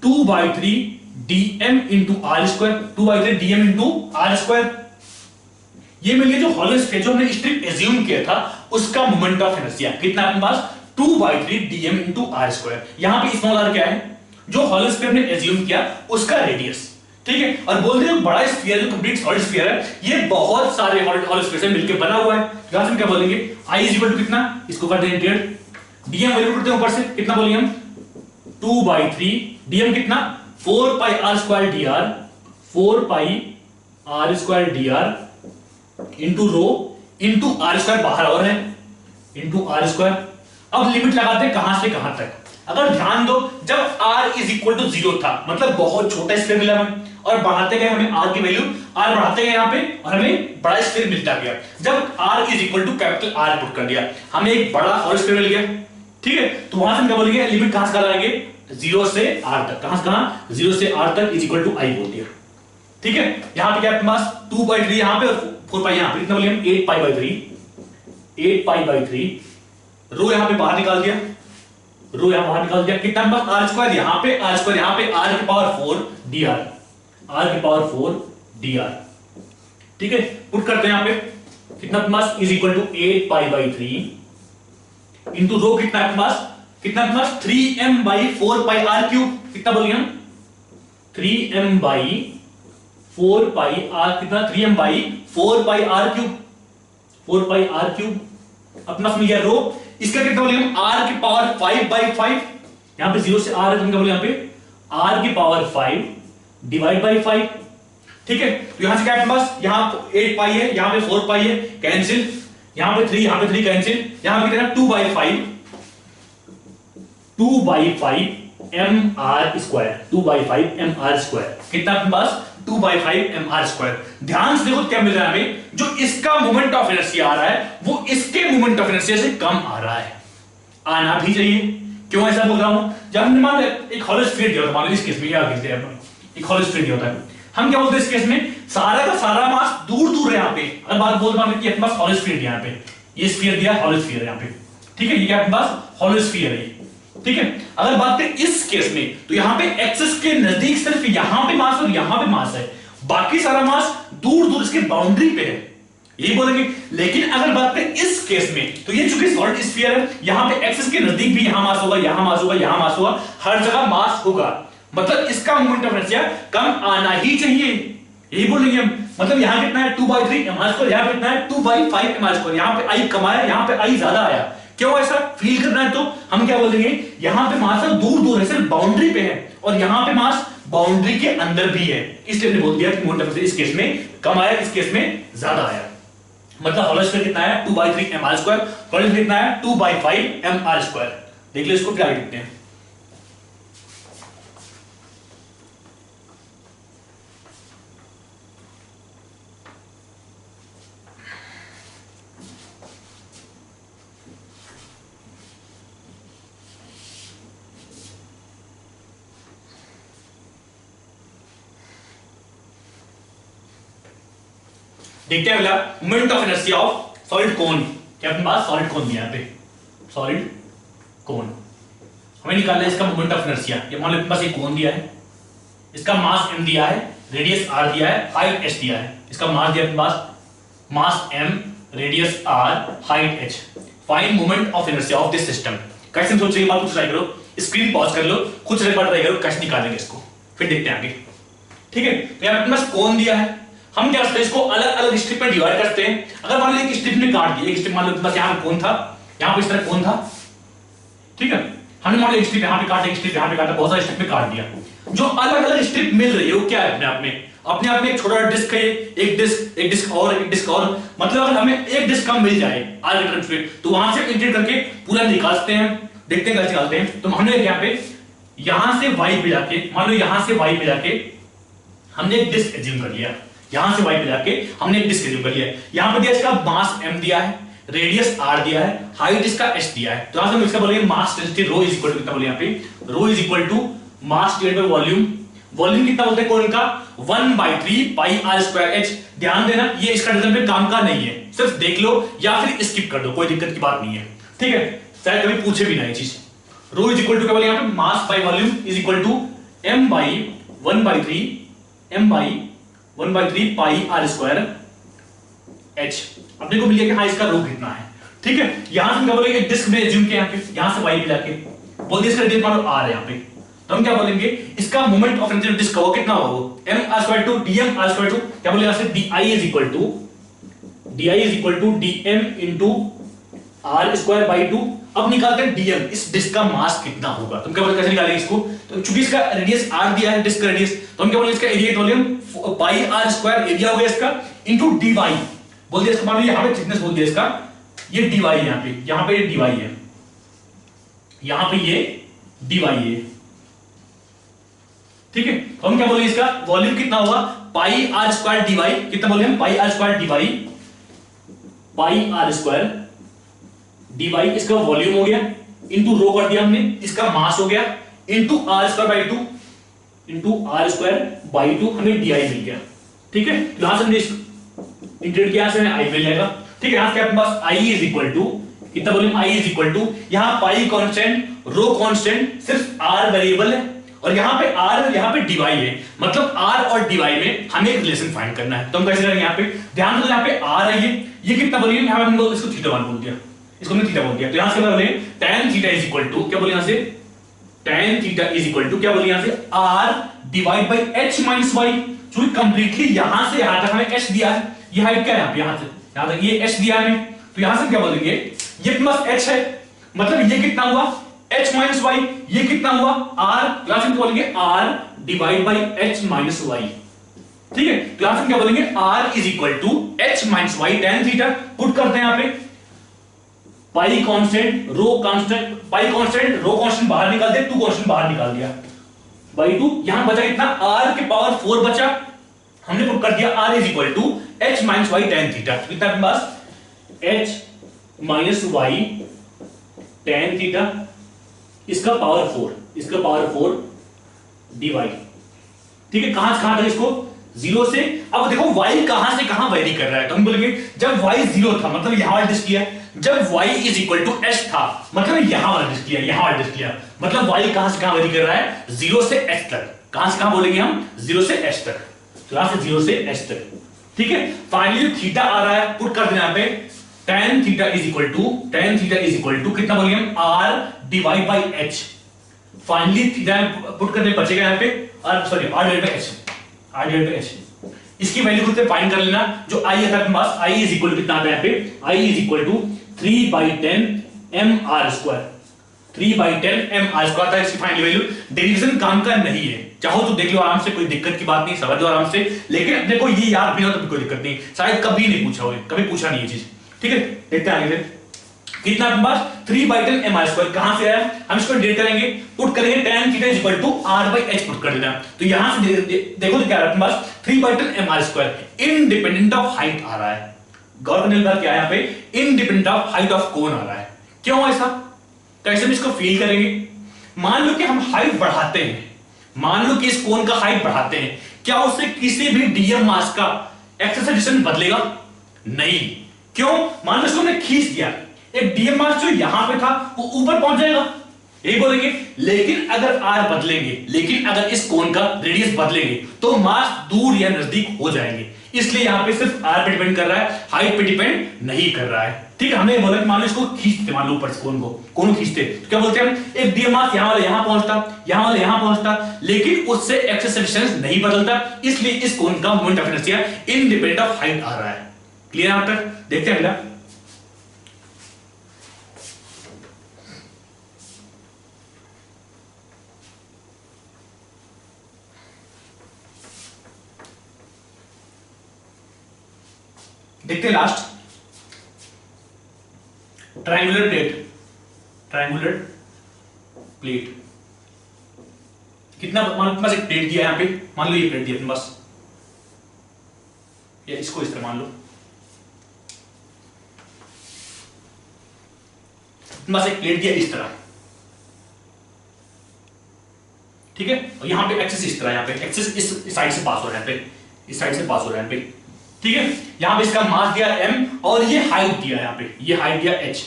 2/3 dm into r², 2/3 dm into r², ये मिल गया जो हॉलो स्फीयर जो हमने स्ट्रिप एज्यूम किया था उसका मोमेंट ऑफ इनर्शिया कितना है अपने पास 2/3 dm इंटू r², यहां पे स्मॉल r क्या है, जो हॉलो स्फीयर ने एज्यूम किया उसका रेडियस, ठीक है। और बोलते हैं बड़ा स्फीयर जो कंप्लीट सॉलिड स्फीयर है ये बहुत सारे हॉलो स्फीयर से मिलकर बना हुआ है, यहां से हम क्या बोलेंगे i इज इक्वल टू कितना, इसको कर देंगे इंटीग्रेट, dm वैल्यू करते हैं ऊपर से, कितना बोलेंगे हम 2/3 dm कितना 4πr² dr, 4πr² dr into rho into r² बाहर और है इंटू r²। अब लिमिट लगाते हैं कहां से कहां तक, अगर ध्यान दो जब r इज इक्वल टू 0 था मतलब बहुत छोटा स्फीयर मिला हमें, और बढ़ाते गए हमें r की वैल्यू, r बढ़ाते गए यहां पे और हमें बड़ा स्फीयर मिलता गया, जब r is equal to capital R पुट कर दिया हमें एक बड़ा हॉलो स्फीयर मिल गया, ठीक है। तो वहां से हम क्या बोलेंगे लिमिट कहां से लगाएंगे 0 से r तक, कहां से कहां 0 से r तक इज इक्वल टू i बोल दिया, ठीक है। यहां पे क्या आपके पास 2/3 यहां पे और 4π यहां पे, कितना बोलेंगे हम 8π/3 रो यहां पे बाहर निकाल दिया, रो यहां बाहर निकाल दिया, कितना बस r² यहां पे r² यहां पे r की पावर 4 dr, r की पावर 4 dr, ठीक है। पुट करते हैं यहां पे कितना mass is equal to 8π/3 into rho कितना है मास, कितना मास 3m/4πr³, कितना बोलेंगे हम 3m/4πr, कितना 3m/4πr³, 4πr³ अपना मिल गया रो, इसका कितना बोलेंगे हम r की पावर 5/5, यहां पे 0 से r है तो क्या बोले यहां पे r की पावर 5 डिवाइड बाय 5, ठीक है। तो यहां से क्या है पास, यहां 8π है यहां पे 4π है कैंसिल, यहां पे 3 यहां पे 3 कैंसिल, यहां पे कितना 2/5 mr², 2/5 mr², कितना अपने पास 2/5 mr²। ध्यान से देखो क्या मिल रहा है हमें, जो इसका मोमेंट ऑफ इनर्शिया आ रहा है वो इसके मोमेंट ऑफ इनर्शिया से कम आ रहा है, आना भी चाहिए, क्यों ऐसा बोल रहा हूं? जब हमने मान एक हॉलो स्फीयर दिया होता, मान लो इस केस में क्या कहते हैं अपन, एक हॉलो स्फीयर दिया होता है, हम क्या बोलते हैं इस केस में, सारा का सारा मास दूर दूर है यहाँ पे। अगर बात बोल मान कि अपने पास हॉलो स्फीयर दिया यहाँ पे, ये स्फीयर दिया, हॉलो स्फीयर है यहाँ पे, ठीक है, ये क्या अपने पास हॉलो स्फीयर है, ठीक है। अगर बात करें इस केस में, तो यहाँ पे एक्सिस के नजदीक सिर्फ यहाँ पे मास और यहाँ पे मास है, बाकी सारा मास दूर दूर इसके बाउंड्री पे है, यही बोलेंगे। लेकिन अगर बात करें इस केस में, तो ये चूंकि सॉलिड स्फीयर है, यहां पे एक्सिस के नजदीक भी यहां मास होगा, यहां मास होगा, यहां मास होगा, हर जगह मास होगा, मतलब इसका मोमेंट ऑफ इनर्शिया कम आना ही चाहिए, यही बोलेंगे हम। मतलब यहां कितना है 2/3 mr², यहां कितना है 2/5 mr², यहां पे आई कम आया, यहां पे आई ज्यादा आया। क्यों ऐसा फील करना है, तो हम क्या बोलेंगे, यहां पे मास दूर दूर है, सिर्फ बाउंड्री पे है, और यहां पे मास बाउंड्री के अंदर भी है, इसलिए हमने बोल दिया कि मोमेंट ऑफ इनर्शिया इस केस में कम आया, इस केस में ज्यादा आया। मतलब हॉलो स्फीयर कितना है 2/3 mr², हॉलो कितना है 2/5 mr²। देख लो इसको क्या लिखते हैं, देखते हैं अगला, moment of inertia of solid कोन। क्या अपने पास सॉलिड कोन दिया है यहाँ पे, सॉलिड कोन हमें निकालना है इसका मोमेंट ऑफ इनर्शिया। ये मान लो अपने पास एक कोन दिया है, इसका मास m दिया है, रेडियस r दिया है, हाइट h दिया है, इसका मास दिया अपने पास, मास m, radius r, height h। Find moment of inertia of this system. कैसे सोचो, ये बात कुछ ट्राई करो, स्क्रीन पॉज कर लो, खुद से एक बार ट्राई करो, कैसे निकालेंगे इसको, फिर देखते हैं आगे, ठीक है। तो यहाँ अपने पास कोन दिया है, हम क्या करते हैं, इसको अलग अलग स्ट्रिप में डिवाइड करते हैं। अगर मान लो एक स्ट्रिप में काट दिया, एक स्ट्रिप मान लो बस यहाँ पे कोन था, यहाँ पे इस तरह कोन था, ठीक है, हमने मान लो एक स्ट्रिप यहाँ पे काटा, एक स्ट्रिप यहाँ पे काटा, बहुत सारे स्ट्रिप में काट दिया। जो अलग अलग स्ट्रिप मिल रही है वो क्या है, अपने आप में एक छोटा डिस्क है, एक डिस्क और, मतलब अगर हमें एक डिस्क कम मिल जाए आर के टर्म्स में, तो वहां से इंटीग्रेट करके पूरा निकालते हैं, देखते हैं कैसे निकालते हैं। तो हमने यहाँ पे यहां से y पे जाके, मान लो यहां से y पे जाके हमने एक डिस्क एज्यूम कर लिया, यहां से y पे जाके हमने एक डिस्क एज्यूम कर लिया, यहां पे दिया इसका मास m दिया है, रेडियस r दिया है, हाइट इसका h दिया है। तो यहां से हम इसका बोलेंगे mass density rho is equal to कितना बोले, यहाँ पे rho is equal to mass divided by volume. Volume कितना बोलते हैं कोन का, 1/3 पाई r स्क्वायर h। ध्यान देना ये इसका डिवीजन पे काम का नहीं है, सिर्फ देख लो या फिर स्किप कर दो, कोई दिक्कत की बात नहीं है, ठीक है, शायद कभी पूछे भी ना ये चीज। रो इज इक्वल टू क्या बोले यहाँ पे, mass by volume is equal to m by 1/3 pi r square h। अपने को मिल गया कि हाँ इसका रो कितना है, ठीक है। यहां से हम क्या बोलेंगे, डिस्क में एज्यूम किया, यहां से y पे जाके बोल दिया इसका रेडियस मान लो r है यहाँ पे, तो हम क्या बोलेंगे, इसका मोमेंट ऑफ इनर्शिया डिस्क का कितना होगा, वो m r² dm r² क्या बोले, यहां से di is equal to dm into r²/2। अब निकालते हैं dm, इस डिस्क का मास कितना होगा। तुम क्या बोले कैसे निकालेंगे इसको, तो चूंकि इसका रेडियस r दिया है, डिस्क का रेडियस, तो हम क्या बोले इसका एरिया वॉल्यूम पाई r² एरिया हो गया इसका इनटू dy बोल दिया इसका, मान लो यहां पे थिकनेस बोल दिया इसका, ये dy है, यहां पे ये dy है, यहां पे ये dy है, ठीक है। तो हम क्या बोलेंगे इसका वॉल्यूम कितना होगा, पाई r² dy, कितना बोले हम, पाई r² dy, इसका वॉल्यूम हो गया, इनटू रो कर दिया हमने, इसका मास हो गया, इनटू r²/2 हमें dy मिल गया, ठीक है। यहां से हमने इंटीग्रेट किया, से हमें i मिल जाएगा, ठीक है। यहां से अपने पास i इज इक्वल टू कितना बोले, i इज इक्वल टू, यहां पाई कांस्टेंट, रो कांस्टेंट, सिर्फ r वेरिएबल है, और यहां पे r यहां पे dy है, मतलब r और dy में हमें एक रिलेशन फाइंड करना है। तो हम कैसे करेंगे, यहां पे ध्यान दो, यहां पे r है, ये कितना बोलिए, यहां पे हमने इसको थीटा 1 बोल दिया, इसको हमने थीटा बोल दिया, तो यहां से बोले tan theta is equal to क्या बोले, यहां से tan theta is equal to क्या बोले, यहां से r divide by h minus y। चूंकि कंप्लीटली यहां से यहां तक हमें h दिया है, ये हाइट क्या है यहां पे, यहां से यहां तक ये h दिया है, तो यहां से क्या बोलेंगे, ये प्लस h है, मतलब ये कितना हुआ h माइनस y, ये कितना हुआ r, यहां से बोलेंगे r divide by h minus y, ठीक है। तो यहां से क्या बोलेंगे, r is equal to h minus y tan theta, put करते हैं यहां पे, pi constant, rho constant, pi constant, rho constant बाहर निकाल दिया, 2 कांस्टेंट बाहर निकाल दिया, बाई 2, यहां बचा कितना, r के पावर 4 बचा, हमने पुट कर दिया r is equal to h minus y tan theta, कितना अपने पास h minus y tan theta इसका पावर 4, इसका पावर 4 dy। ठीक है, कहां से कहां तक इसको, 0 से। अब देखो y कहां से कहां वेरी कर रहा है, तो हम बोलेंगे जब y 0 था मतलब यहां वाला डिस्क किया, जब y is equal to h था मतलब यहां वाला डिस्क किया, यहां वाला डिस्क किया, मतलब y कहां से कहां वेरी कर रहा है, 0 से h तक। कहां से कहां बोलेंगे हम, 0 से h तक, तो यहां से 0 से h तक। ठीक है, फाइनली थीटा आ रहा है, पुट कर देना यहां पे, tan theta is equal to कितना बोलेंगे हम, r divide by h। Finally theta put करने बचेगा यहां पे r डिवाइड बाय h, इसकी वैल्यू खुद से फाइंड कर लेना। जो i है अपने पास, i इज इक्वल टू कितना आता है यहाँ पे, i is equal to 3/10 mr², 3/10 mr² आता है इसकी फाइनल वैल्यू। डेरिवेशन काम का नहीं है, चाहो तो देख लो आराम से, कोई दिक्कत की बात नहीं, समझ लो आराम से, लेकिन अपने को ये याद भी हो तो भी कोई दिक्कत नहीं, शायद कभी नहीं पूछा हो, कभी पूछा नहीं ये चीज। ठीक है, देखते हैं आगे कितना अपने पास, 3/10 mr²। कहां से आया, हम इसको डिवाइड करेंगे, पुट करेंगे tan theta is equal to r/h put कर देना। तो यहां से देखो तो क्या है अपने पास, 3/10 mr² इंडिपेंडेंट ऑफ हाइट आ रहा है। गौर करने वाला क्या है यहाँ पे, independent of height of cone आ रहा है। क्यों ऐसा, कैसे हम इसको फील करेंगे। मान लो कि हम हाइट बढ़ाते हैं, मान लो कि इस कोन का हाइट बढ़ाते हैं, क्या उससे किसी भी डीएम मास का एक्सेलरेशन बदलेगा, नहीं। क्यों, मान लो इसको हमने खींच दिया, एक डीएम मास जो यहां पे था वो ऊपर पहुंच जाएगा, यही बोलेंगे। लेकिन अगर आर बदलेंगे, लेकिन अगर इस कोन का रेडियस बदलेंगे तो मास दूर या नजदीक हो जाएंगे। इसलिए यहां पे सिर्फ आर पे डिपेंड कर रहा है, हाइट पे डिपेंड नहीं कर रहा है। ठीक है, हमने बोला कि मान लो इसको खींचते, मान लो ऊपर से कोन खींचते, तो क्या बोलते हैं हम, एक डीएम मास यहां वाला यहां पहुंचता, यहां वाला यहां पहुंचता, लेकिन उससे एक्सेलरेशन नहीं बदलता, इसलिए इस कोन का moment of inertia independent of height आ रहा है। क्लियर यहां तक, देखते हैं अगला। देखते हैं लास्ट, ट्रायंगुलर प्लेट। कितना, मान लो एक प्लेट दिया है यहां पे, मान लो ये प्लेट दिया अपने पास, या इसको इस तरह मान लो, अपने पास एक प्लेट दिया इस तरह, ठीक है, और यहां पे एक्सिस इस तरह, यहां पे एक्सिस इस साइड से पास हो रहा है, यहाँ पे इस साइड से पास हो रहा है यहाँ पे। ठीक है, यहां पे इसका मास दिया m और ये हाइट दिया, यहां पे ये हाइट दिया h।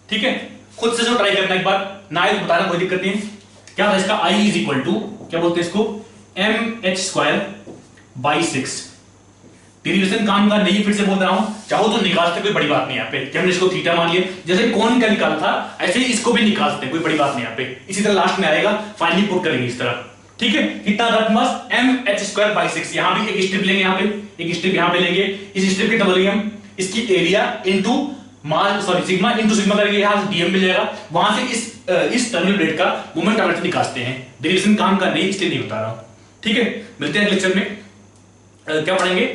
ठीक है, खुद से जो ट्राई करना एक बार, ना आए तो बताना, कोई दिक्कत नहीं है। क्या था इसका, i इज इक्वल टू, क्या बोलते हैं इसको, mh²/6। डेरिवेशन काम का नहीं, फिर से बोल रहा हूं, चाहो तो निकाल सकते, कोई बड़ी बात नहीं यहाँ पे, कि हमने इसको थीटा मान लिया, जैसे कौन का निकाला था ऐसे ही इसको भी निकाल सकते, कोई बड़ी बात नहीं यहाँ पे। इसी तरह लास्ट में आएगा, फाइनली पुट करेंगे इस तरह। ठीक है, कितना था अपने पास, mh²/6। यहां भी एक स्ट्रिप लेंगे, यहां पे एक स्ट्रिप यहां पे लेंगे, इस स्ट्रिप के डबल लेंगे हम, इसकी area into mass, sorry sigma into sigma करेंगे, यहां से डीएम मिल जाएगा, वहां से इस टर्मिनल प्लेट का मोमेंट ऑफ इनर्शिया निकालते हैं। डेरिवेशन काम का नहीं, इसलिए नहीं बता रहा हूं। ठीक है, मिलते हैं लेक्चर में, क्या पढ़ेंगे,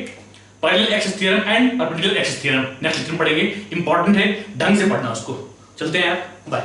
parallel axis theorem and perpendicular axis theorem next lecture में पढ़ेंगे। इंपॉर्टेंट है, ढंग से पढ़ना उसको। चलते हैं यार, बाय।